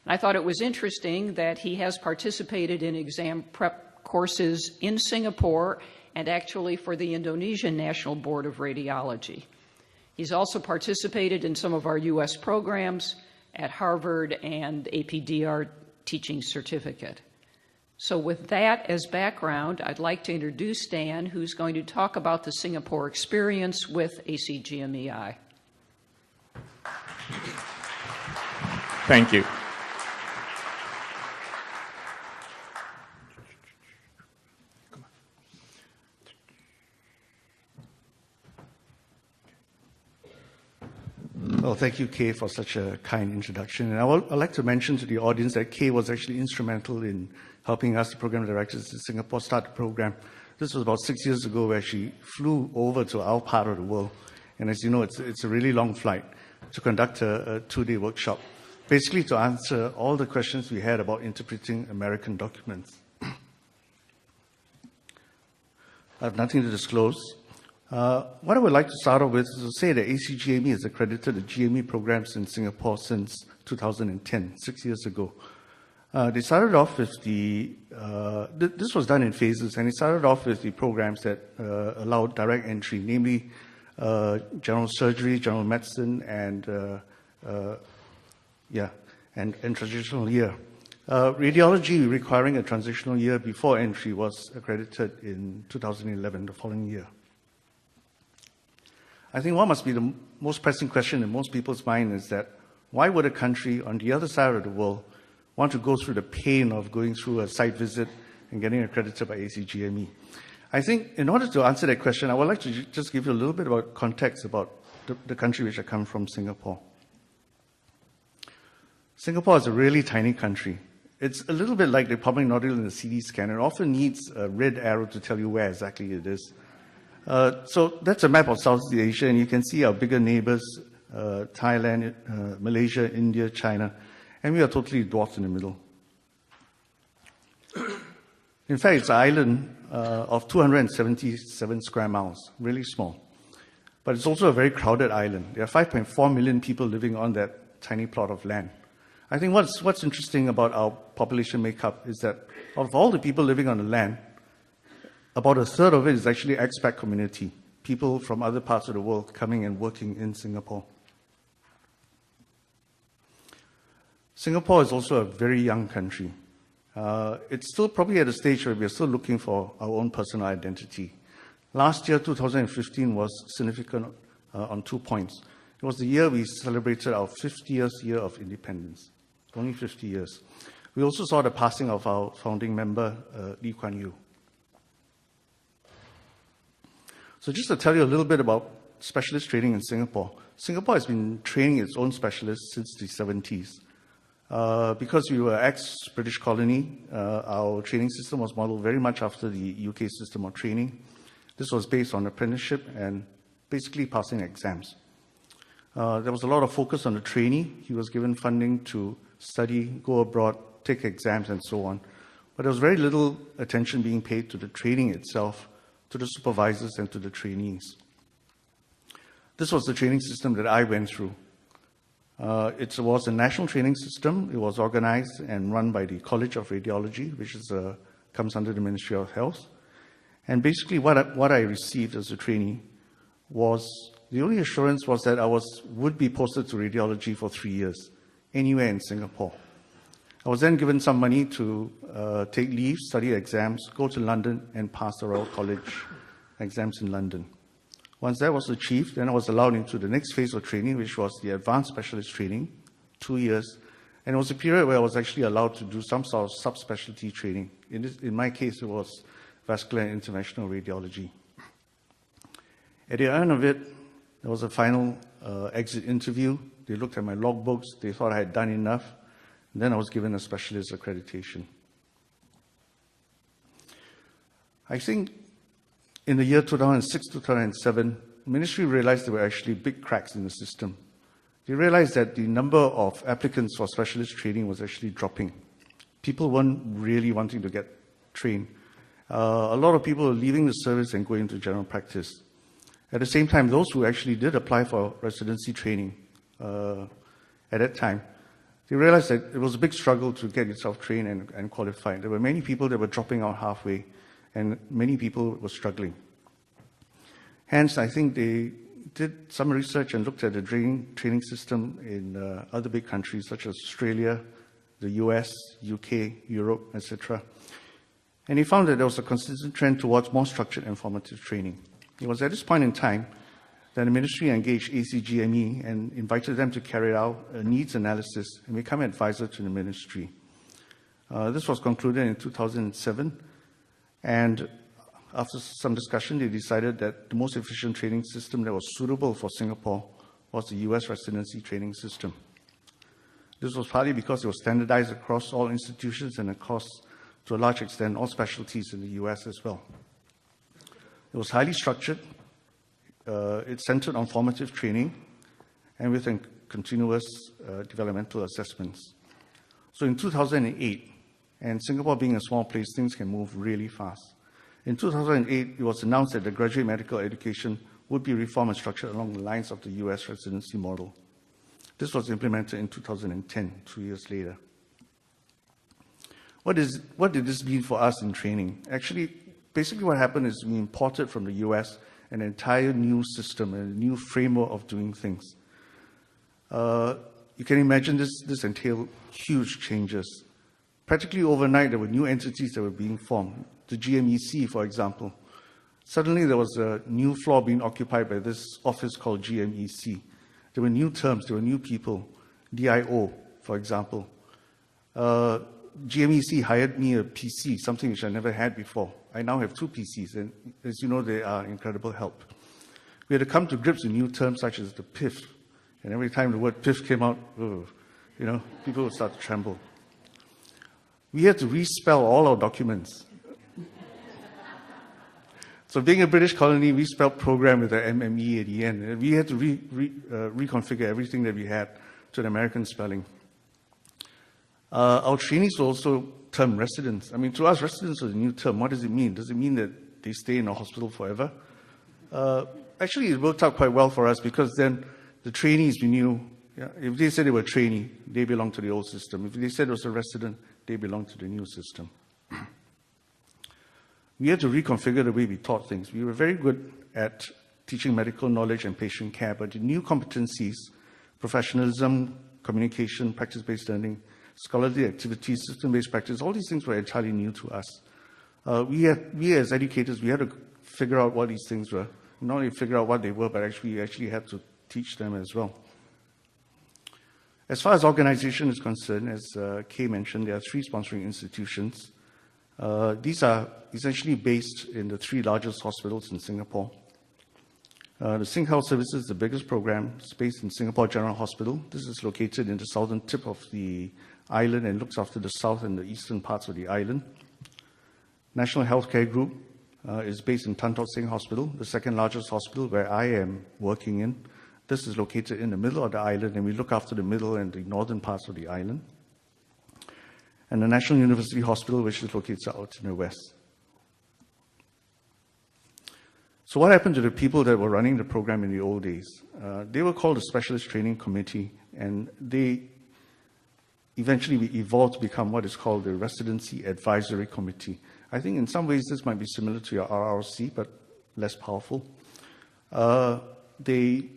[SPEAKER 4] And I thought it was interesting that he has participated in exam prep courses in Singapore and actually for the Indonesian National Board of Radiology. He's also participated in some of our U.S. programs at Harvard and APDR Teaching Certificate. So with that as background, I'd like to introduce Dan, who's going to talk about the Singapore experience with ACGME-I.
[SPEAKER 1] Thank you.
[SPEAKER 5] Well, thank you, Kay, for such a kind introduction. And I'd like to mention to the audience that Kay was actually instrumental in helping us, the program directors in Singapore, start the program. This was about 6 years ago, where she flew over to our part of the world. And as you know, it's a really long flight to conduct a 2-day workshop, basically to answer all the questions we had about interpreting American documents. I have nothing to disclose. What I would like to start off with is to say that ACGME has accredited the GME programs in Singapore since 2010, 6 years ago. They started off with this was done in phases, and it started off with the programs that allowed direct entry, namely general surgery, general medicine, and transitional year. Radiology requiring a transitional year before entry was accredited in 2011, the following year. I think what must be the most pressing question in most people's mind is that why would a country on the other side of the world want to go through the pain of going through a site visit and getting accredited by ACGME? I think in order to answer that question, I would like to just give you a little bit about context about the country which I come from, Singapore. Singapore is a really tiny country. It's a little bit like the Republic of North Ireland in the CD scan. It often needs a red arrow to tell you where exactly it is. So that's a map of Southeast Asia, and you can see our bigger neighbors, Thailand, Malaysia, India, China. And we are totally dwarfed in the middle. In fact, it's an island of 277 square miles, really small. But it's also a very crowded island. There are 5.4 million people living on that tiny plot of land. I think what's interesting about our population makeup is that of all the people living on the land, about a third of it is actually expat community, people from other parts of the world coming and working in Singapore. Singapore is also a very young country. It's still probably at a stage where we're still looking for our own personal identity. Last year, 2015, was significant on 2 points. It was the year we celebrated our 50th year of independence, only 50 years. We also saw the passing of our founding member, Lee Kuan Yew. So just to tell you a little bit about specialist training in Singapore. Singapore has been training its own specialists since the 70s. Because we were ex-British colony, our training system was modeled very much after the UK system of training. This was based on apprenticeship and basically passing exams. There was a lot of focus on the trainee. He was given funding to study, go abroad, take exams, and so on. But there was very little attention being paid to the training itself, to the supervisors, and to the trainees. This was the training system that I went through. It was a national training system. It was organized and run by the College of Radiology, which comes under the Ministry of Health. And basically what I received as a trainee was, the only assurance was that I would be posted to radiology for 3 years, anywhere in Singapore. I was then given some money to take leave, study exams, go to London, and pass the Royal College exams in London. Once that was achieved, then I was allowed into the next phase of training, which was the advanced specialist training, 2 years. And it was a period where I was actually allowed to do some sort of subspecialty training. In my case, it was vascular and interventional radiology. At the end of it, there was a final exit interview. They looked at my logbooks. They thought I had done enough. And then I was given a specialist accreditation. I think in the year 2006, 2007, the ministry realized there were actually big cracks in the system. They realized that the number of applicants for specialist training was actually dropping. People weren't really wanting to get trained. A lot of people were leaving the service and going into general practice. At the same time, those who actually did apply for residency training at that time, they realized that it was a big struggle to get yourself trained and qualified. There were many people that were dropping out halfway, and many people were struggling. Hence, I think they did some research and looked at the training system in other big countries such as Australia, the US, UK, Europe, etc. And he found that there was a consistent trend towards more structured and formative training. It was at this point in time that the ministry engaged ACGME and invited them to carry out a needs analysis and become an advisor to the ministry. This was concluded in 2007, and after some discussion, they decided that the most efficient training system that was suitable for Singapore was the US residency training system. This was partly because it was standardized across all institutions and across, to a large extent, all specialties in the US as well. It was highly structured. It centered on formative training and with continuous developmental assessments. So in 2008, and Singapore being a small place, things can move really fast. In 2008, it was announced that the graduate medical education would be reformed and structured along the lines of the US residency model. This was implemented in 2010, 2 years later. What did this mean for us in training? Actually, basically what happened is we imported from the US an entire new system, a new framework of doing things. You can imagine this entailed huge changes. Practically overnight, there were new entities that were being formed. The GMEC, for example. Suddenly, there was a new floor being occupied by this office called GMEC. There were new terms, there were new people. DIO, for example. GMEC hired me a PC, something which I never had before. I now have 2 PCs, and as you know, they are incredible help. We had to come to grips with new terms such as the PIF. And every time the word PIF came out, people would start to tremble. We had to respell all our documents. So being a British colony, we spelled program with an MME at the end. And we had to reconfigure everything that we had to an American spelling. Our trainees were also term residents. I mean, to us, residents is a new term. What does it mean? Does it mean that they stay in a hospital forever? Actually, it worked out quite well for us because then the trainees, we knew, if they said they were a trainee, they belonged to the old system. If they said it was a resident, they belonged to the new system. We had to reconfigure the way we taught things. We were very good at teaching medical knowledge and patient care, but the new competencies, professionalism, communication, practice-based learning, scholarly activities, system-based practice, all these things were entirely new to us. We as educators, we had to figure out what these things were. Not only figure out what they were, but we actually had to teach them as well. As far as organization is concerned, as Kay mentioned, there are 3 sponsoring institutions. These are essentially based in the 3 largest hospitals in Singapore. The Sing Health Services is the biggest program. It's based in Singapore General Hospital. This is located in the southern tip of the island and looks after the south and the eastern parts of the island. National Healthcare Group is based in Tan Tock Seng Hospital, the second largest hospital where I am working in. This is located in the middle of the island, and we look after the middle and the northern parts of the island. And the National University Hospital, which is located out in the west. So what happened to the people that were running the program in the old days? They were called the Specialist Training Committee, and they eventually evolved to become what is called the Residency Advisory Committee. I think in some ways this might be similar to your RRC, but less powerful. They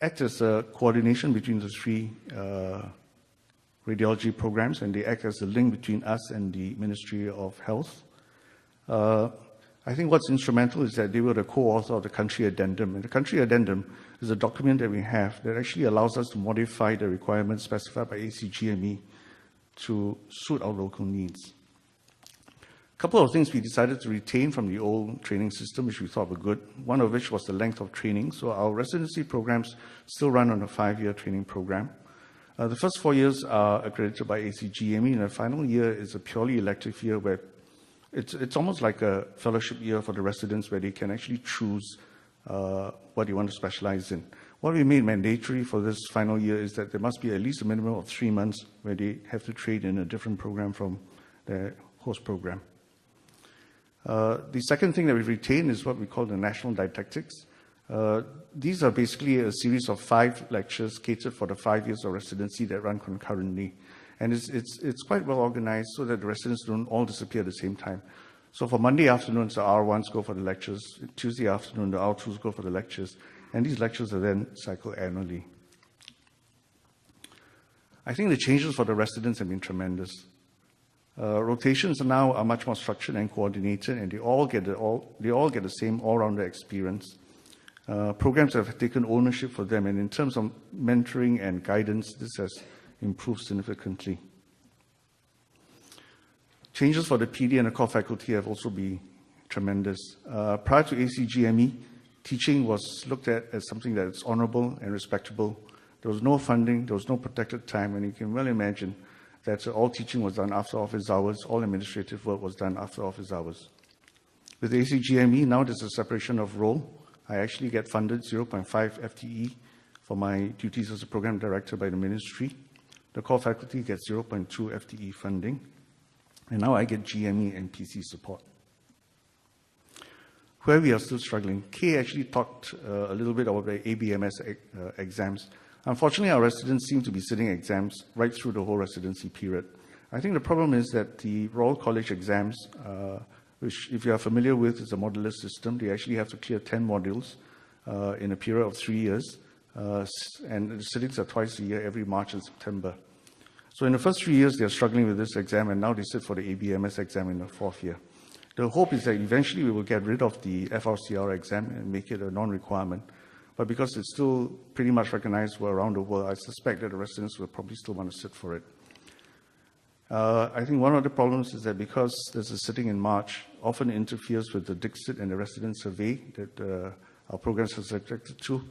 [SPEAKER 5] act as a coordination between the 3 radiology programs, and they act as a link between us and the Ministry of Health. I think what's instrumental is that they were the co-author of the country addendum. And the country addendum is a document that we have that actually allows us to modify the requirements specified by ACGME to suit our local needs. A couple of things we decided to retain from the old training system, which we thought were good, one of which was the length of training. So our residency programs still run on a 5-year training program. The first 4 years are accredited by ACGME, and the final year is a purely elective year where it's almost like a fellowship year for the residents where they can actually choose what they want to specialize in. What we made mandatory for this final year is that there must be at least a minimum of 3 months where they have to trade in a different program from their host program. The second thing that we've retained is what we call the National Didactics. These are basically a series of 5 lectures catered for the 5 years of residency that run concurrently. And it's quite well organized so that the residents don't all disappear at the same time. So for Monday afternoons, the R1s go for the lectures. Tuesday afternoon, the R2s go for the lectures. And these lectures are then cycled annually. I think the changes for the residents have been tremendous. Rotations now are much more structured and coordinated, and they all get the same all-rounder experience. Programs have taken ownership for them, and in terms of mentoring and guidance, this has improved significantly. Changes for the PD and the core faculty have also been tremendous. Prior to ACGME, teaching was looked at as something that is honorable and respectable. There was no funding, there was no protected time, and you can well imagine that all teaching was done after office hours, all administrative work was done after office hours. With ACGME, now there's a separation of role. I actually get funded 0.5 FTE for my duties as a program director by the ministry. The core faculty gets 0.2 FTE funding. And now I get GME and PC support. Where we are still struggling, Kay actually talked a little bit about the ABMS exams. Unfortunately, our residents seem to be sitting exams right through the whole residency period. I think the problem is that the Royal College exams, which if you are familiar with, is a modular system. They actually have to clear 10 modules in a period of 3 years. And the sittings are twice a year, every March and September. So in the first 3 years, they're struggling with this exam, and now they sit for the ABMS exam in the 4th year. The hope is that eventually we will get rid of the FRCR exam and make it a non-requirement. But because it's still pretty much recognized around the world, I suspect that the residents will probably still want to sit for it. I think one of the problems is that because there's a sitting in March, often interferes with the Dixit and the resident survey that our programs are subjected to.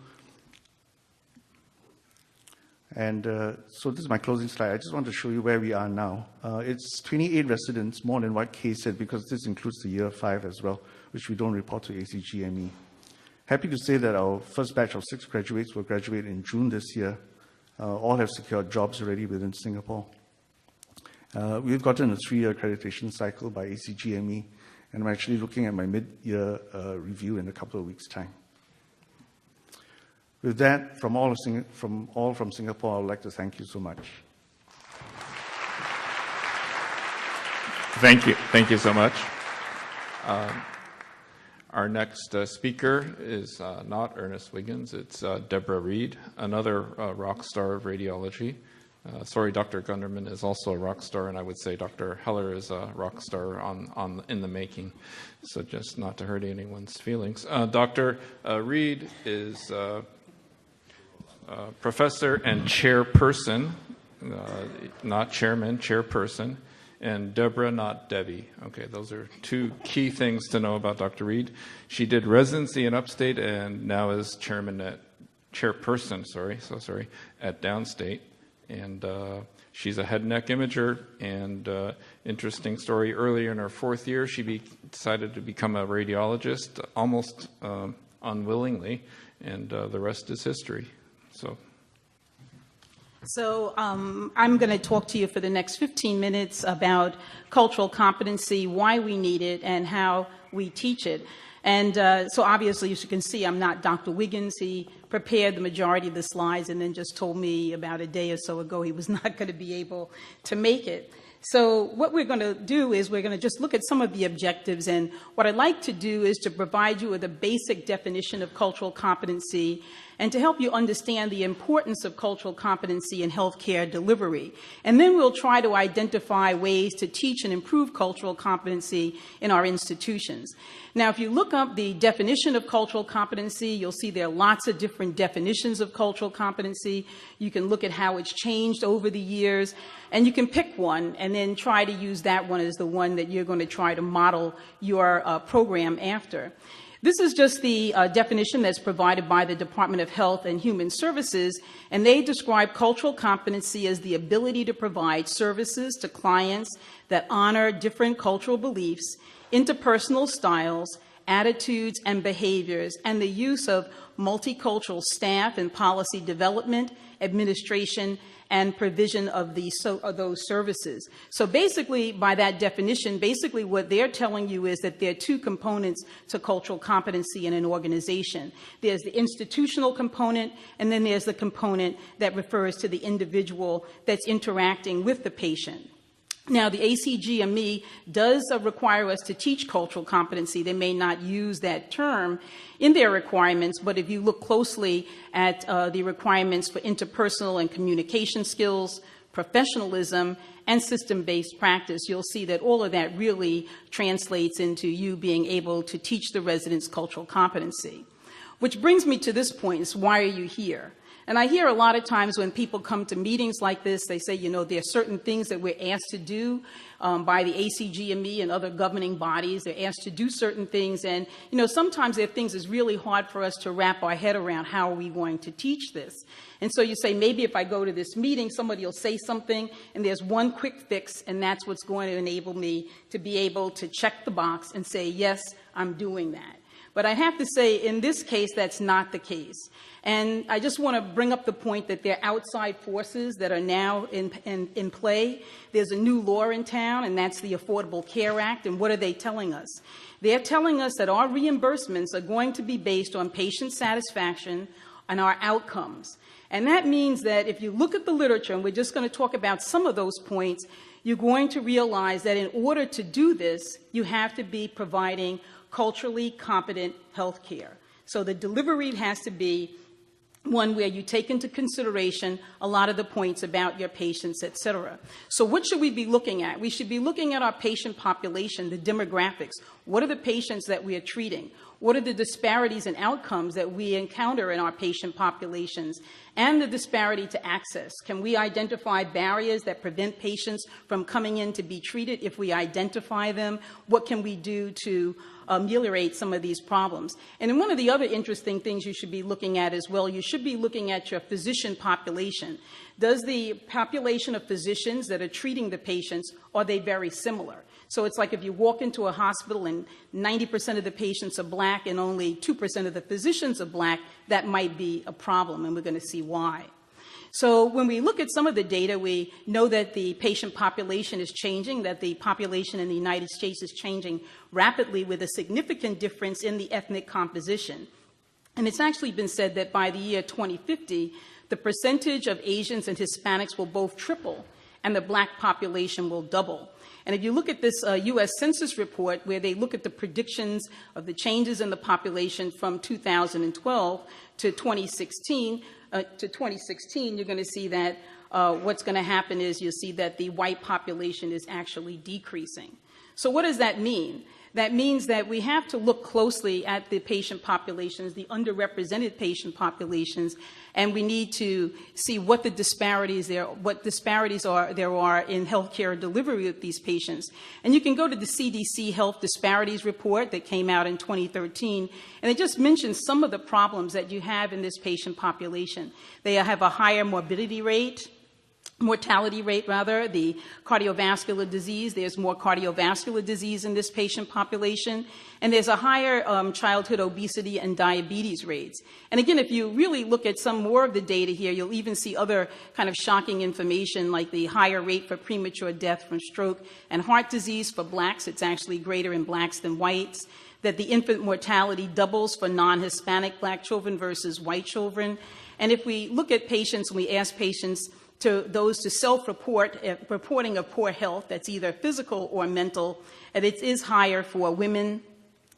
[SPEAKER 5] And so this is my closing slide. I just want to show you where we are now. It's 28 residents, more than what Kay said, because this includes the year 5 as well, which we don't report to ACGME. Happy to say that our first batch of 6 graduates will graduate in June this year. All have secured jobs already within Singapore. We've gotten a 3-year accreditation cycle by ACGME, and I'm actually looking at my mid-year review in a couple of weeks' time. With that, from all from Singapore, I would like to thank you so much.
[SPEAKER 1] Thank you. Thank you so much. Our next speaker is not Ernest Wiggins. It's Deborah Reed, another rock star of radiology. Sorry, Dr. Gunderman is also a rock star, and I would say Dr. Heller is a rock star in the making, so just not to hurt anyone's feelings. Dr. Reed is professor and chairperson, not chairman, chairperson, and Deborah, not Debbie. Okay, those are 2 key things to know about Dr. Reed. She did residency in Upstate and now is chairperson at Downstate. And she's a head and neck imager, and interesting story, earlier in her 4th year, she decided to become a radiologist almost unwillingly, and the rest is history.
[SPEAKER 6] So I'm going to talk to you for the next 15 minutes about cultural competency, why we need it, and how we teach it. And so obviously, as you can see, I'm not Dr. Wiggins. He prepared the majority of the slides and then just told me about a day or so ago he was not going to be able to make it. So what we're going to do is we're going to just look at some of the objectives, and what I'd like to do is to provide you with a basic definition of cultural competency and to help you understand the importance of cultural competency in healthcare delivery. And then we'll try to identify ways to teach and improve cultural competency in our institutions. Now, if you look up the definition of cultural competency, you'll see there are lots of different definitions of cultural competency. You can look at how it's changed over the years, and you can pick one and then try to use that one as the one that you're going to try to model your program after. This is just the definition that's provided by the Department of Health and Human Services, and they describe cultural competency as the ability to provide services to clients that honor different cultural beliefs, interpersonal styles, attitudes, and behaviors, and the use of multicultural staff in policy development, administration, and provision of those services. So basically, by that definition, basically what they're telling you is that there are 2 components to cultural competency in an organization. There's the institutional component, and then there's the component that refers to the individual that's interacting with the patient. Now, the ACGME does require us to teach cultural competency. They may not use that term in their requirements, but if you look closely at the requirements for interpersonal and communication skills, professionalism, and system-based practice, you'll see that all of that really translates into you being able to teach the residents cultural competency. Which brings me to this point, is why are you here? And I hear a lot of times when people come to meetings like this, they say, there are certain things that we're asked to do by the ACGME and other governing bodies. They're asked to do certain things. And, sometimes there are things that's really hard for us to wrap our head around. How are we going to teach this? And so you say, maybe if I go to this meeting, somebody will say something, and there's one quick fix, and that's what's going to enable me to be able to check the box and say, yes, I'm doing that. But I have to say, in this case, that's not the case. And I just want to bring up the point that there are outside forces that are now in play. There's a new law in town, and that's the Affordable Care Act. And what are they telling us? They're telling us that our reimbursements are going to be based on patient satisfaction and our outcomes. And that means that if you look at the literature, and we're just going to talk about some of those points, you're going to realize that in order to do this, you have to be providing culturally competent health care. So the delivery has to be one where you take into consideration a lot of the points about your patients, et cetera. So what should we be looking at? We should be looking at our patient population, the demographics. What are the patients that we are treating? What are the disparities in outcomes that we encounter in our patient populations? And the disparity to access. Can we identify barriers that prevent patients from coming in to be treated? If we identify them, what can we do to ameliorate some of these problems? And then one of the other interesting things you should be looking at as well, you should be looking at your physician population. Does the population of physicians that are treating the patients, are they very similar? So it's like if you walk into a hospital and 90% of the patients are black and only 2% of the physicians are black, that might be a problem, and we're going to see why. So when we look at some of the data, we know that the patient population is changing, that the population in the United States is changing rapidly with a significant difference in the ethnic composition. And it's actually been said that by the year 2050, the percentage of Asians and Hispanics will both triple and the black population will double. And if you look at this U.S. Census report, where they look at the predictions of the changes in the population from 2012 to 2016, you're going to see that what's going to happen is you'll see that the white population is actually decreasing. So what does that mean? That means that we have to look closely at the patient populations, the underrepresented patient populations, and we need to see what the disparities there are in healthcare delivery of these patients. And you can go to the CDC Health Disparities Report that came out in 2013, and it just mentions some of the problems that you have in this patient population. They have a higher mortality rate, the cardiovascular disease. There's more cardiovascular disease in this patient population. And there's a higher childhood obesity and diabetes rates. And again, if you really look at some more of the data here, you'll even see other kind of shocking information like the higher rate for premature death from stroke and heart disease for blacks. It's actually greater in blacks than whites. That the infant mortality doubles for non-Hispanic black children versus white children. And if we look at patients, we ask patients to those to reporting of poor health, that's either physical or mental, and it is higher for women,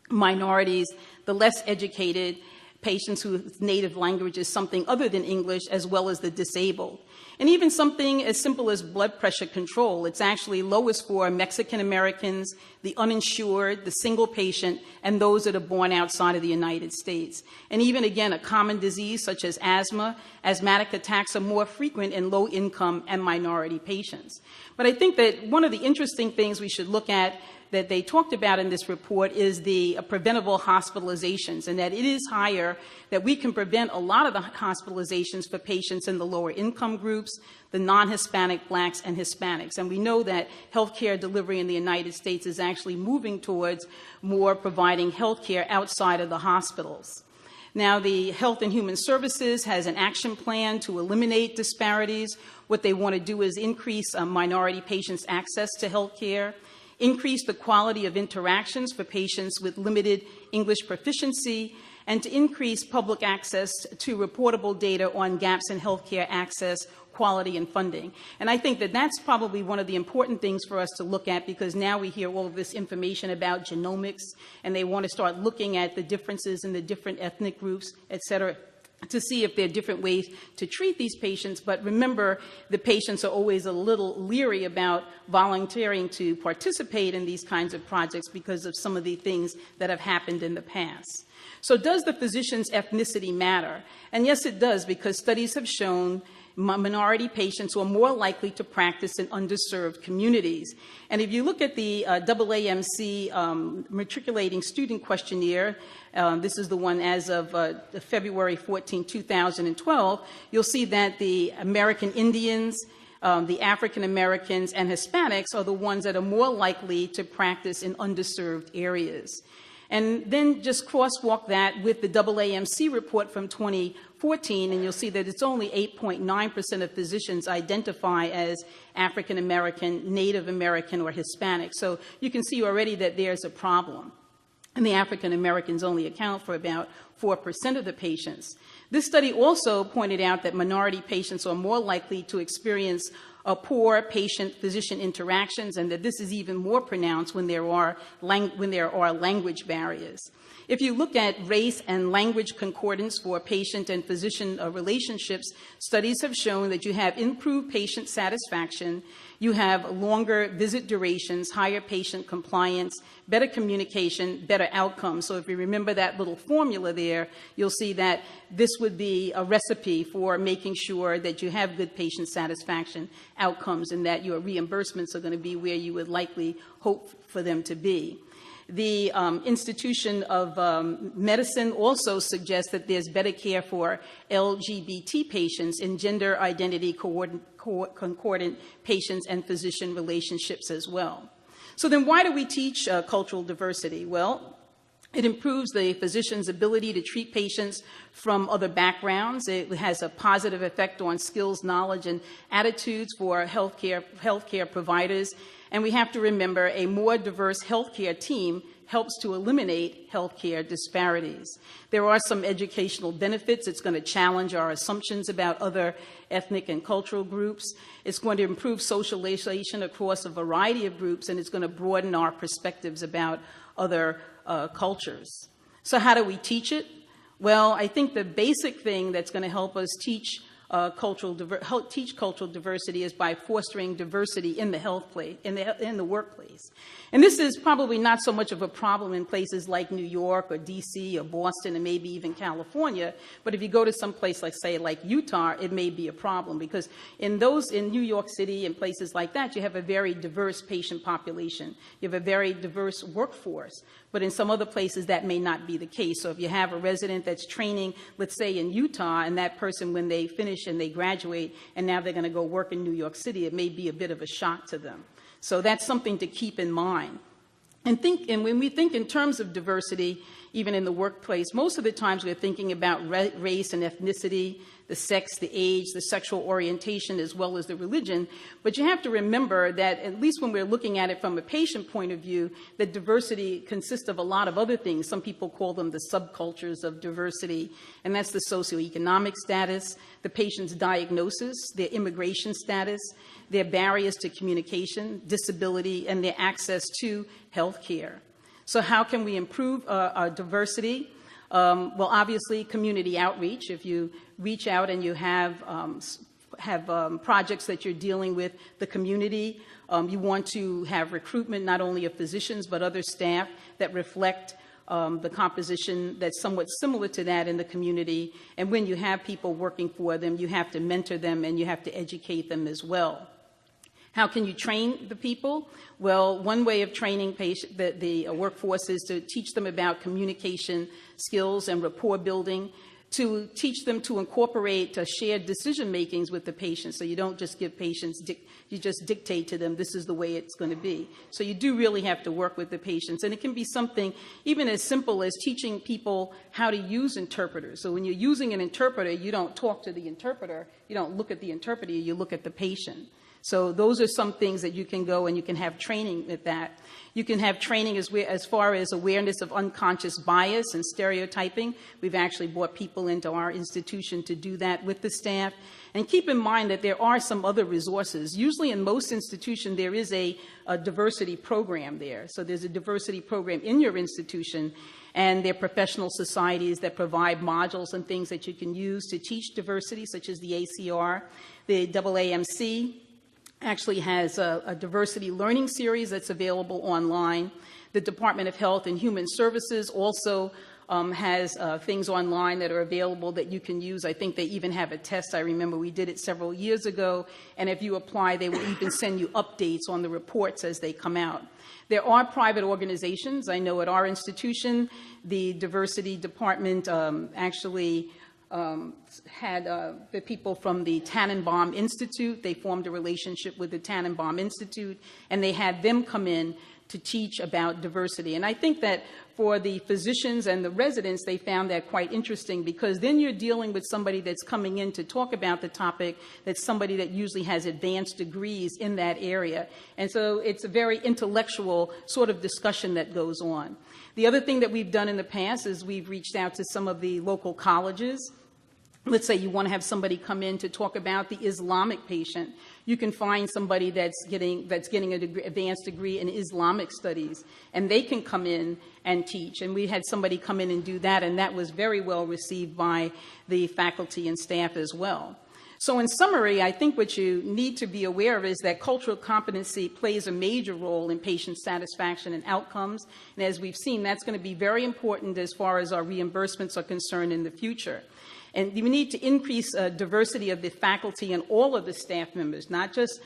[SPEAKER 6] minorities, the less educated, patients whose native language is something other than English, as well as the disabled. And even something as simple as blood pressure control. It's actually lowest for Mexican Americans, the uninsured, the single patient, and those that are born outside of the United States. And even, again, a common disease such as asthma, asthmatic attacks are more frequent in low-income and minority patients. But I think that one of the interesting things we should look at that they talked about in this report is the preventable hospitalizations, and that it is higher, that we can prevent a lot of the hospitalizations for patients in the lower income groups, the non-Hispanic blacks and Hispanics. And we know that healthcare delivery in the United States is actually moving towards more providing healthcare outside of the hospitals. Now, the Health and Human Services has an action plan to eliminate disparities. What they want to do is increase minority patients' access to healthcare, increase the quality of interactions for patients with limited English proficiency, and to increase public access to reportable data on gaps in healthcare access, quality, and funding. And I think that that's probably one of the important things for us to look at, because now we hear all of this information about genomics, and they want to start looking at the differences in the different ethnic groups, et cetera, to see if there are different ways to treat these patients. But remember, the patients are always a little leery about volunteering to participate in these kinds of projects because of some of the things that have happened in the past. So does the physician's ethnicity matter? And yes, it does, because studies have shown minority patients are more likely to practice in underserved communities. And if you look at the AAMC matriculating student questionnaire, this is the one as of February 14, 2012, you'll see that the American Indians, the African Americans, and Hispanics are the ones that are more likely to practice in underserved areas. And then just crosswalk that with the AAMC report from 2014, and you'll see that it's only 8.9% of physicians identify as African American, Native American, or Hispanic. So you can see already that there's a problem. And the African Americans only account for about 4% of the patients. This study also pointed out that minority patients are more likely to experience poor patient-physician interactions, and that this is even more pronounced when there are language barriers. If you look at race and language concordance for patient and physician relationships, studies have shown that you have improved patient satisfaction, you have longer visit durations, higher patient compliance, better communication, better outcomes. So if you remember that little formula there, you'll see that this would be a recipe for making sure that you have good patient satisfaction outcomes and that your reimbursements are going to be where you would likely hope for them to be. The Institution of Medicine also suggests that there's better care for LGBT patients in gender identity concordant patients and physician relationships as well. So then why do we teach cultural diversity? Well, It improves the physician's ability to treat patients from other backgrounds. It has a positive effect on skills, knowledge, and attitudes for healthcare providers. And we have to remember a more diverse healthcare team helps to eliminate healthcare disparities. There are some educational benefits. It's going to challenge our assumptions about other ethnic and cultural groups. It's going to improve socialization across a variety of groups, and it's going to broaden our perspectives about other cultures. So how do we teach it? Well, I think the basic thing that's going to help us teach cultural diversity is by fostering diversity in the workplace. And this is probably not so much of a problem in places like New York or DC or Boston and maybe even California, but if you go to some place like Utah, it may be a problem, because in New York City and places like that, you have a very diverse patient population. You have a very diverse workforce. But in some other places, that may not be the case. So if you have a resident that's training, let's say in Utah, and that person, when they finish and they graduate, and now they're going to go work in New York City, it may be a bit of a shock to them. So that's something to keep in mind. And when we think in terms of diversity, even in the workplace, most of the times we're thinking about race and ethnicity, the sex, the age, the sexual orientation, as well as the religion. But you have to remember that, at least when we're looking at it from a patient point of view, that diversity consists of a lot of other things. Some people call them the subcultures of diversity, and that's the socioeconomic status, the patient's diagnosis, their immigration status, their barriers to communication, disability, and their access to health care. So how can we improve our diversity? Well, obviously, community outreach. If you reach out and you have projects that you're dealing with the community, you want to have recruitment not only of physicians but other staff that reflect the composition that's somewhat similar to that in the community. And when you have people working for them, you have to mentor them and you have to educate them as well. How can you train the people? Well, one way of training the workforce is to teach them about communication skills and rapport building, to teach them to incorporate shared decision makings with the patient. So you don't just give patients, you just dictate to them, this is the way it's going to be. So you do really have to work with the patients. And it can be something even as simple as teaching people how to use interpreters. So when you're using an interpreter, you don't talk to the interpreter, you don't look at the interpreter, you look at the patient. So those are some things that you can go and you can have training with that. You can have training as far as awareness of unconscious bias and stereotyping. We've actually brought people into our institution to do that with the staff. And keep in mind that there are some other resources. Usually in most institutions, there is a diversity program there. So there's a diversity program in your institution, and there are professional societies that provide modules and things that you can use to teach diversity, such as the ACR, the AAMC, actually has a diversity learning series that's available online. The Department of Health and Human Services also has things online that are available that you can use. I think they even have a test. I remember we did it several years ago, and if you apply, they will even send you updates on the reports as they come out. There are private organizations. I know at our institution, the diversity department actually had the people from the Tannenbaum Institute. They formed a relationship with the Tannenbaum Institute, and they had them come in to teach about diversity. And I think that for the physicians and the residents, they found that quite interesting, because then you're dealing with somebody that's coming in to talk about the topic, that's somebody that usually has advanced degrees in that area. And so it's a very intellectual sort of discussion that goes on. The other thing that we've done in the past is we've reached out to some of the local colleges. Let's say you want to have somebody come in to talk about the Islamic patient. You can find somebody that's getting an advanced degree in Islamic studies, and they can come in and teach. And we had somebody come in and do that, and that was very well received by the faculty and staff as well. So in summary, I think what you need to be aware of is that cultural competency plays a major role in patient satisfaction and outcomes. And as we've seen, that's going to be very important as far as our reimbursements are concerned in the future. And we need to increase diversity of the faculty and all of the staff members, not just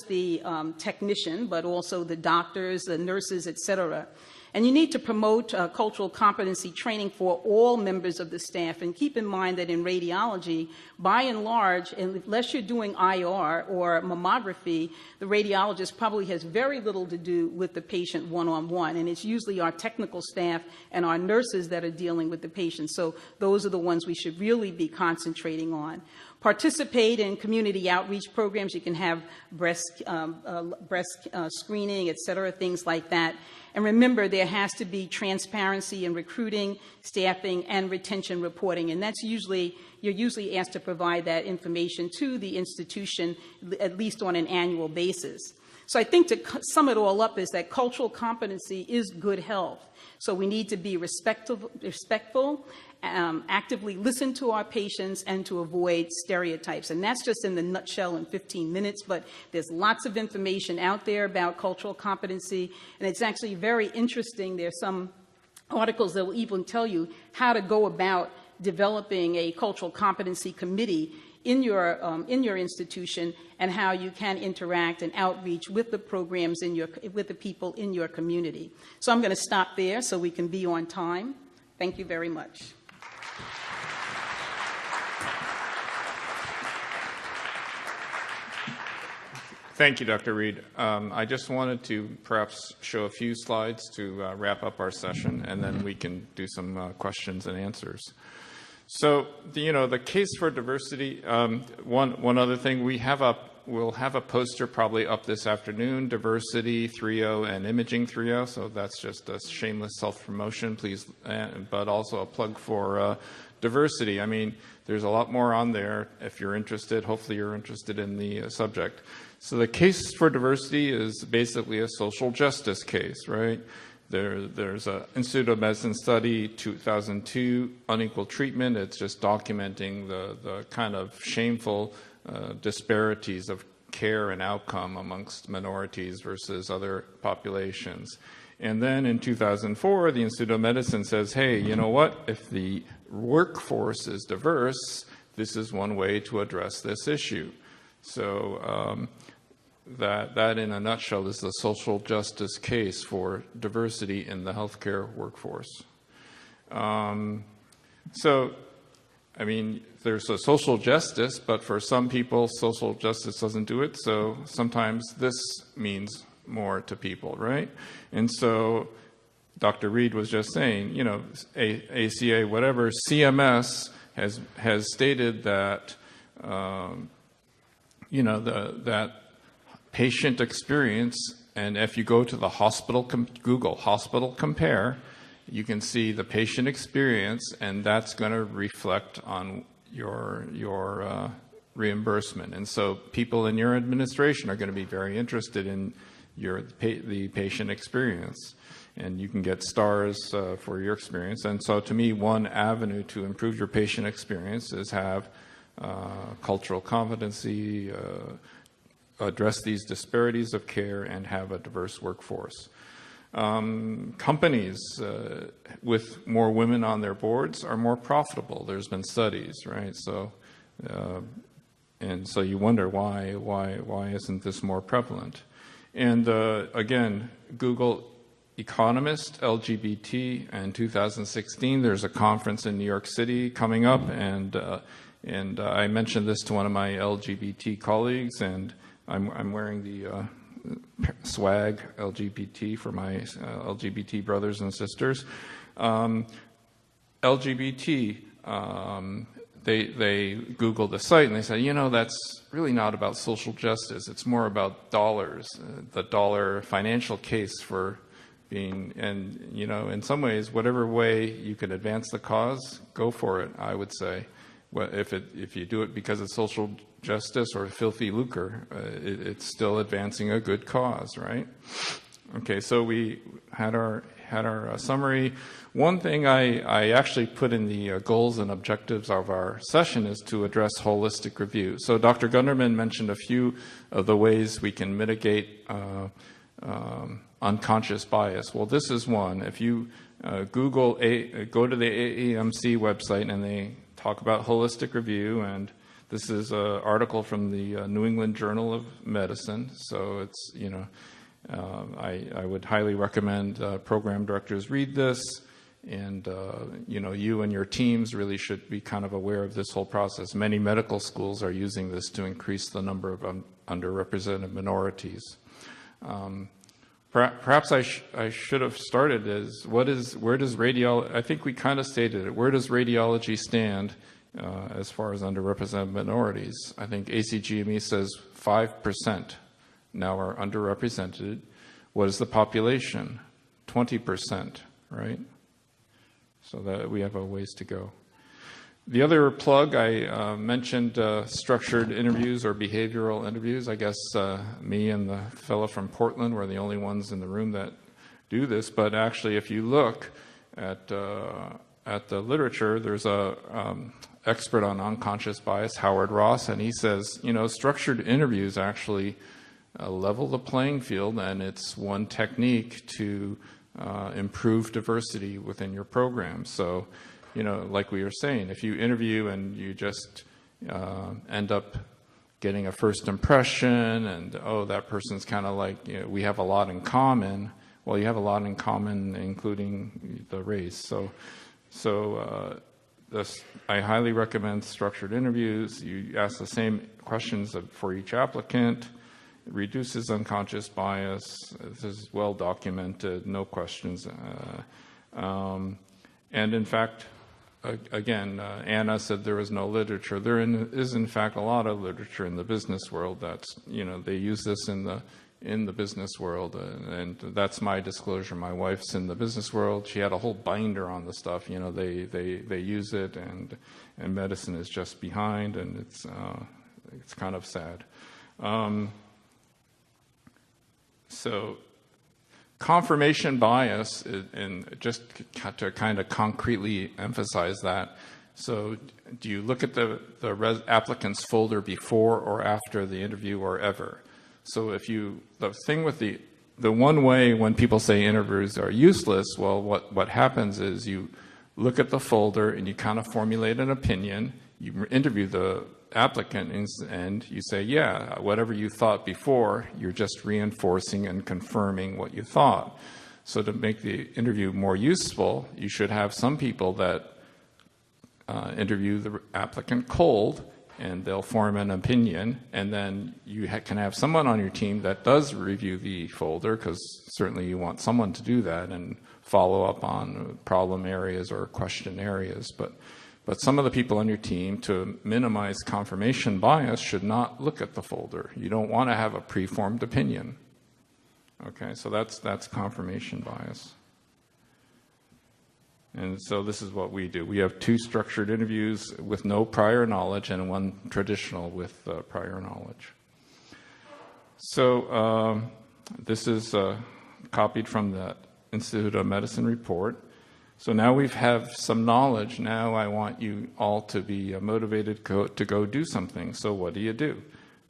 [SPEAKER 6] the technician, but also the doctors, the nurses, et cetera. And you need to promote cultural competency training for all members of the staff. And keep in mind that in radiology, by and large, unless you're doing IR or mammography, the radiologist probably has very little to do with the patient one-on-one. And it's usually our technical staff and our nurses that are dealing with the patient. So those are the ones we should really be concentrating on. Participate in community outreach programs. You can have breast screening, et cetera, things like that. And remember, there has to be transparency in recruiting, staffing, and retention reporting. And that's you're usually asked to provide that information to the institution, at least on an annual basis. So I think to sum it all up is that cultural competency is good health. So we need to be respectful, actively listen to our patients, and to avoid stereotypes. And that's just in the nutshell in 15 minutes, but there's lots of information out there about cultural competency, and it's actually very interesting. There's some articles that will even tell you how to go about developing a cultural competency committee in your institution, and how you can interact and outreach with the programs with the people in your community. So I'm going to stop there so we can be on time. Thank you very much.
[SPEAKER 1] Thank you, Dr. Reed. I just wanted to perhaps show a few slides to wrap up our session, and then we can do some questions and answers. So, the case for diversity, one other thing, we'll have a poster probably up this afternoon, Diversity 3.0 and Imaging 3.0, so that's just a shameless self-promotion, please, but also a plug for diversity. I mean, there's a lot more on there if you're interested. Hopefully you're interested in the subject. So the case for diversity is basically a social justice case, right? There's an Institute of Medicine study, 2002, unequal treatment. It's just documenting the kind of shameful disparities of care and outcome amongst minorities versus other populations. And then in 2004, the Institute of Medicine says, hey, you know what? If the workforce is diverse, this is one way to address this issue. So that in a nutshell is the social justice case for diversity in the healthcare workforce. So, I mean, there's a social justice, but for some people, social justice doesn't do it. So sometimes this means more to people, right? And so Dr. Reed was just saying, ACA, whatever, CMS has stated that, that patient experience, and if you go to the hospital, Google hospital compare, you can see the patient experience, and that's going to reflect on your reimbursement. And so people in your administration are going to be very interested in the patient experience, and you can get stars for your experience. And so to me, one avenue to improve your patient experience is have cultural competency, address these disparities of care, and have a diverse workforce. Companies with more women on their boards are more profitable. There's been studies, right? So, and so you wonder why isn't this more prevalent? And again, Google Economist LGBT in 2016. There's a conference in New York City coming up, and I mentioned this to one of my LGBT colleagues, and I'm wearing the swag LGBT for my LGBT brothers and sisters. LGBT, they Google the site and they say, that's really not about social justice. It's more about dollars, the dollar financial case for being, and in some ways, whatever way you can advance the cause, go for it, I would say. If you do it because it's social justice or filthy lucre, it's still advancing a good cause, right? Okay, so we had our summary. One thing I actually put in the goals and objectives of our session is to address holistic review. So Dr. Gunderman mentioned a few of the ways we can mitigate unconscious bias. Well, this is one. If you go to the AAMC website, and they talk about holistic review, and this is an article from the New England Journal of Medicine. So it's, I would highly recommend program directors read this, and you and your teams really should be kind of aware of this whole process. Many medical schools are using this to increase the number of underrepresented minorities. Perhaps I should have started as where does radiology, I think we kind of stated it, where does radiology stand as far as underrepresented minorities? I think ACGME says 5% now are underrepresented. What is the population? 20%, right? So that we have a ways to go. The other plug, I mentioned structured interviews or behavioral interviews. I guess me and the fellow from Portland were the only ones in the room that do this. But actually, if you look at the literature, there's a expert on unconscious bias, Howard Ross, and he says, structured interviews actually level the playing field, and it's one technique to improve diversity within your program. So, like we were saying, if you interview and you just end up getting a first impression and, oh, that person's kind of like, we have a lot in common. Well, you have a lot in common, including the race. I highly recommend structured interviews. You ask the same questions for each applicant. It reduces unconscious bias. This is well documented, no questions. And in fact, again, Anna said there was no literature. There is, in fact, a lot of literature in the business world that's, they use this in the business world, and that's my disclosure. My wife's in the business world. She had a whole binder on the stuff. They use it, and medicine is just behind, and it's kind of sad. So confirmation bias, and just to kind of concretely emphasize that, so do you look at the applicant's folder before or after the interview or ever? So the thing with the one way when people say interviews are useless, well, what happens is you look at the folder and you kind of formulate an opinion, you interview the applicant, and you say, yeah, whatever you thought before, you're just reinforcing and confirming what you thought. So to make the interview more useful, you should have some people that interview the applicant cold, and they'll form an opinion, and then you can have someone on your team that does review the folder, because certainly you want someone to do that and follow up on problem areas or question areas. But some of the people on your team, to minimize confirmation bias, should not look at the folder. You don't want to have a preformed opinion. Okay, so that's confirmation bias. And so this is what we do. We have 2 structured interviews with no prior knowledge and 1 traditional with prior knowledge. So this is copied from the Institute of Medicine report. So now we have some knowledge. Now I want you all to be motivated to go do something. So what do?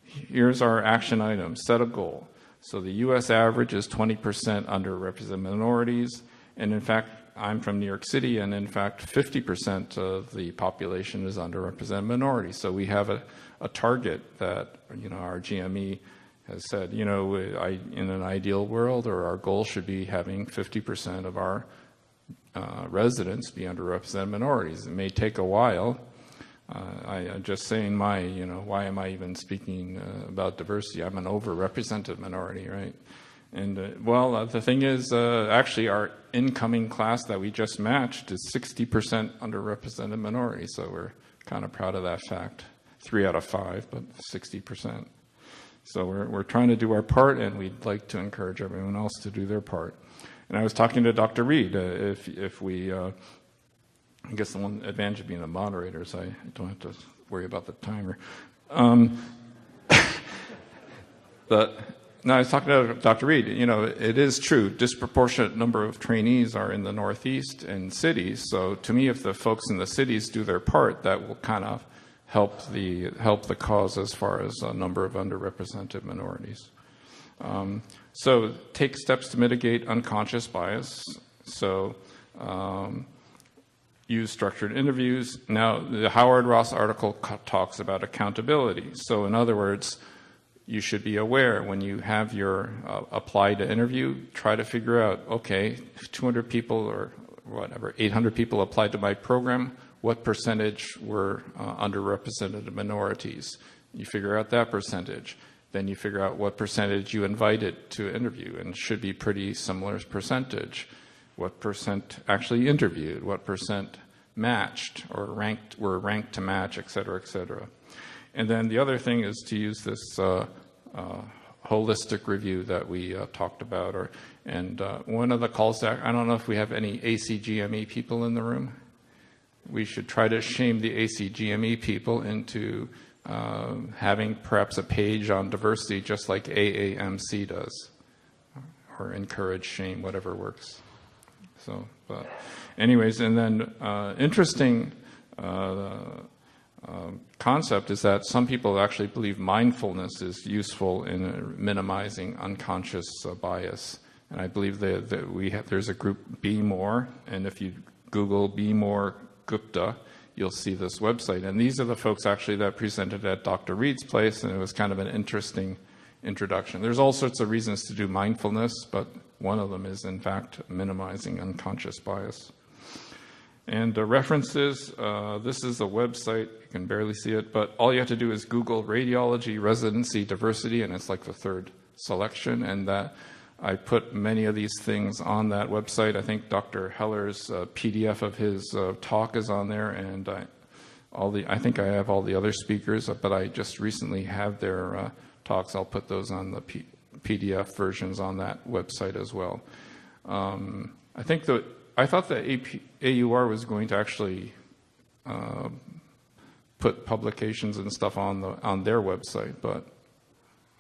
[SPEAKER 1] Here's our action item: set a goal. So the U.S. average is 20% underrepresented minorities. And in fact, I'm from New York City, and in fact, 50% of the population is underrepresented minorities. So we have a target that, our GME has said, in an ideal world, or our goal should be having 50% of our residents be underrepresented minorities. It may take a while. I'm just saying why am I even speaking about diversity? I'm an overrepresented minority, right? And the thing is, actually, our incoming class that we just matched is 60% underrepresented minority. So we're kind of proud of that fact. 3 out of 5, but 60%. So we're trying to do our part, and we'd like to encourage everyone else to do their part. And I was talking to Dr. Reed. If we, I guess the one advantage of being a moderator is I don't have to worry about the timer. No, I was talking to Dr. Reed. It is true. Disproportionate number of trainees are in the Northeast and cities. So to me, if the folks in the cities do their part, that will kind of help the cause as far as a number of underrepresented minorities. So take steps to mitigate unconscious bias. So use structured interviews. Now, the Howard Ross article talks about accountability. So in other words, you should be aware when you have your apply to interview, try to figure out, okay, 200 people or whatever, 800 people applied to my program, what percentage were underrepresented minorities? You figure out that percentage. Then you figure out what percentage you invited to interview, and it should be pretty similar percentage. What percent actually interviewed, what percent matched or were ranked to match, et cetera, et cetera. And then the other thing is to use this holistic review that we talked about. One of the calls to I don't know if we have any ACGME people in the room. We should try to shame the ACGME people into having perhaps a page on diversity just like AAMC does, or encourage, shame, whatever works. So, but anyways, and then interesting concept is that some people actually believe mindfulness is useful in minimizing unconscious bias. And I believe that there's a group, Be More, and if you Google Be More Gupta, you'll see this website. And these are the folks actually that presented at Dr. Reed's place, and it was kind of an interesting introduction. There's all sorts of reasons to do mindfulness, but one of them is, in fact, minimizing unconscious bias. And references, this is a website, you can barely see it, but all you have to do is Google Radiology, Residency, Diversity, and it's like the third selection, and that I put many of these things on that website. I think Dr. Heller's PDF of his talk is on there, and I think I have all the other speakers, but I just recently have their talks. I'll put those on the PDF versions on that website as well. I thought the AUR was going to actually put publications and stuff on their website, but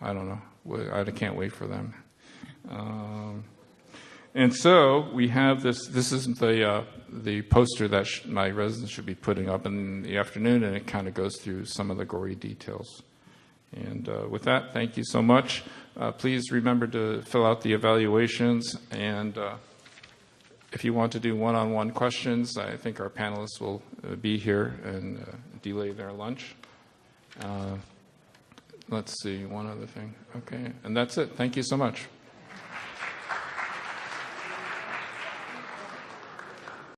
[SPEAKER 1] I don't know. I can't wait for them. And so we have this. This is the poster that my residents should be putting up in the afternoon, and it kind of goes through some of the gory details. And with that, thank you so much. Please remember to fill out the evaluations, and if you want to do one-on-one questions, I think our panelists will be here and delay their lunch. Let's see, one other thing. Okay, and that's it. Thank you so much.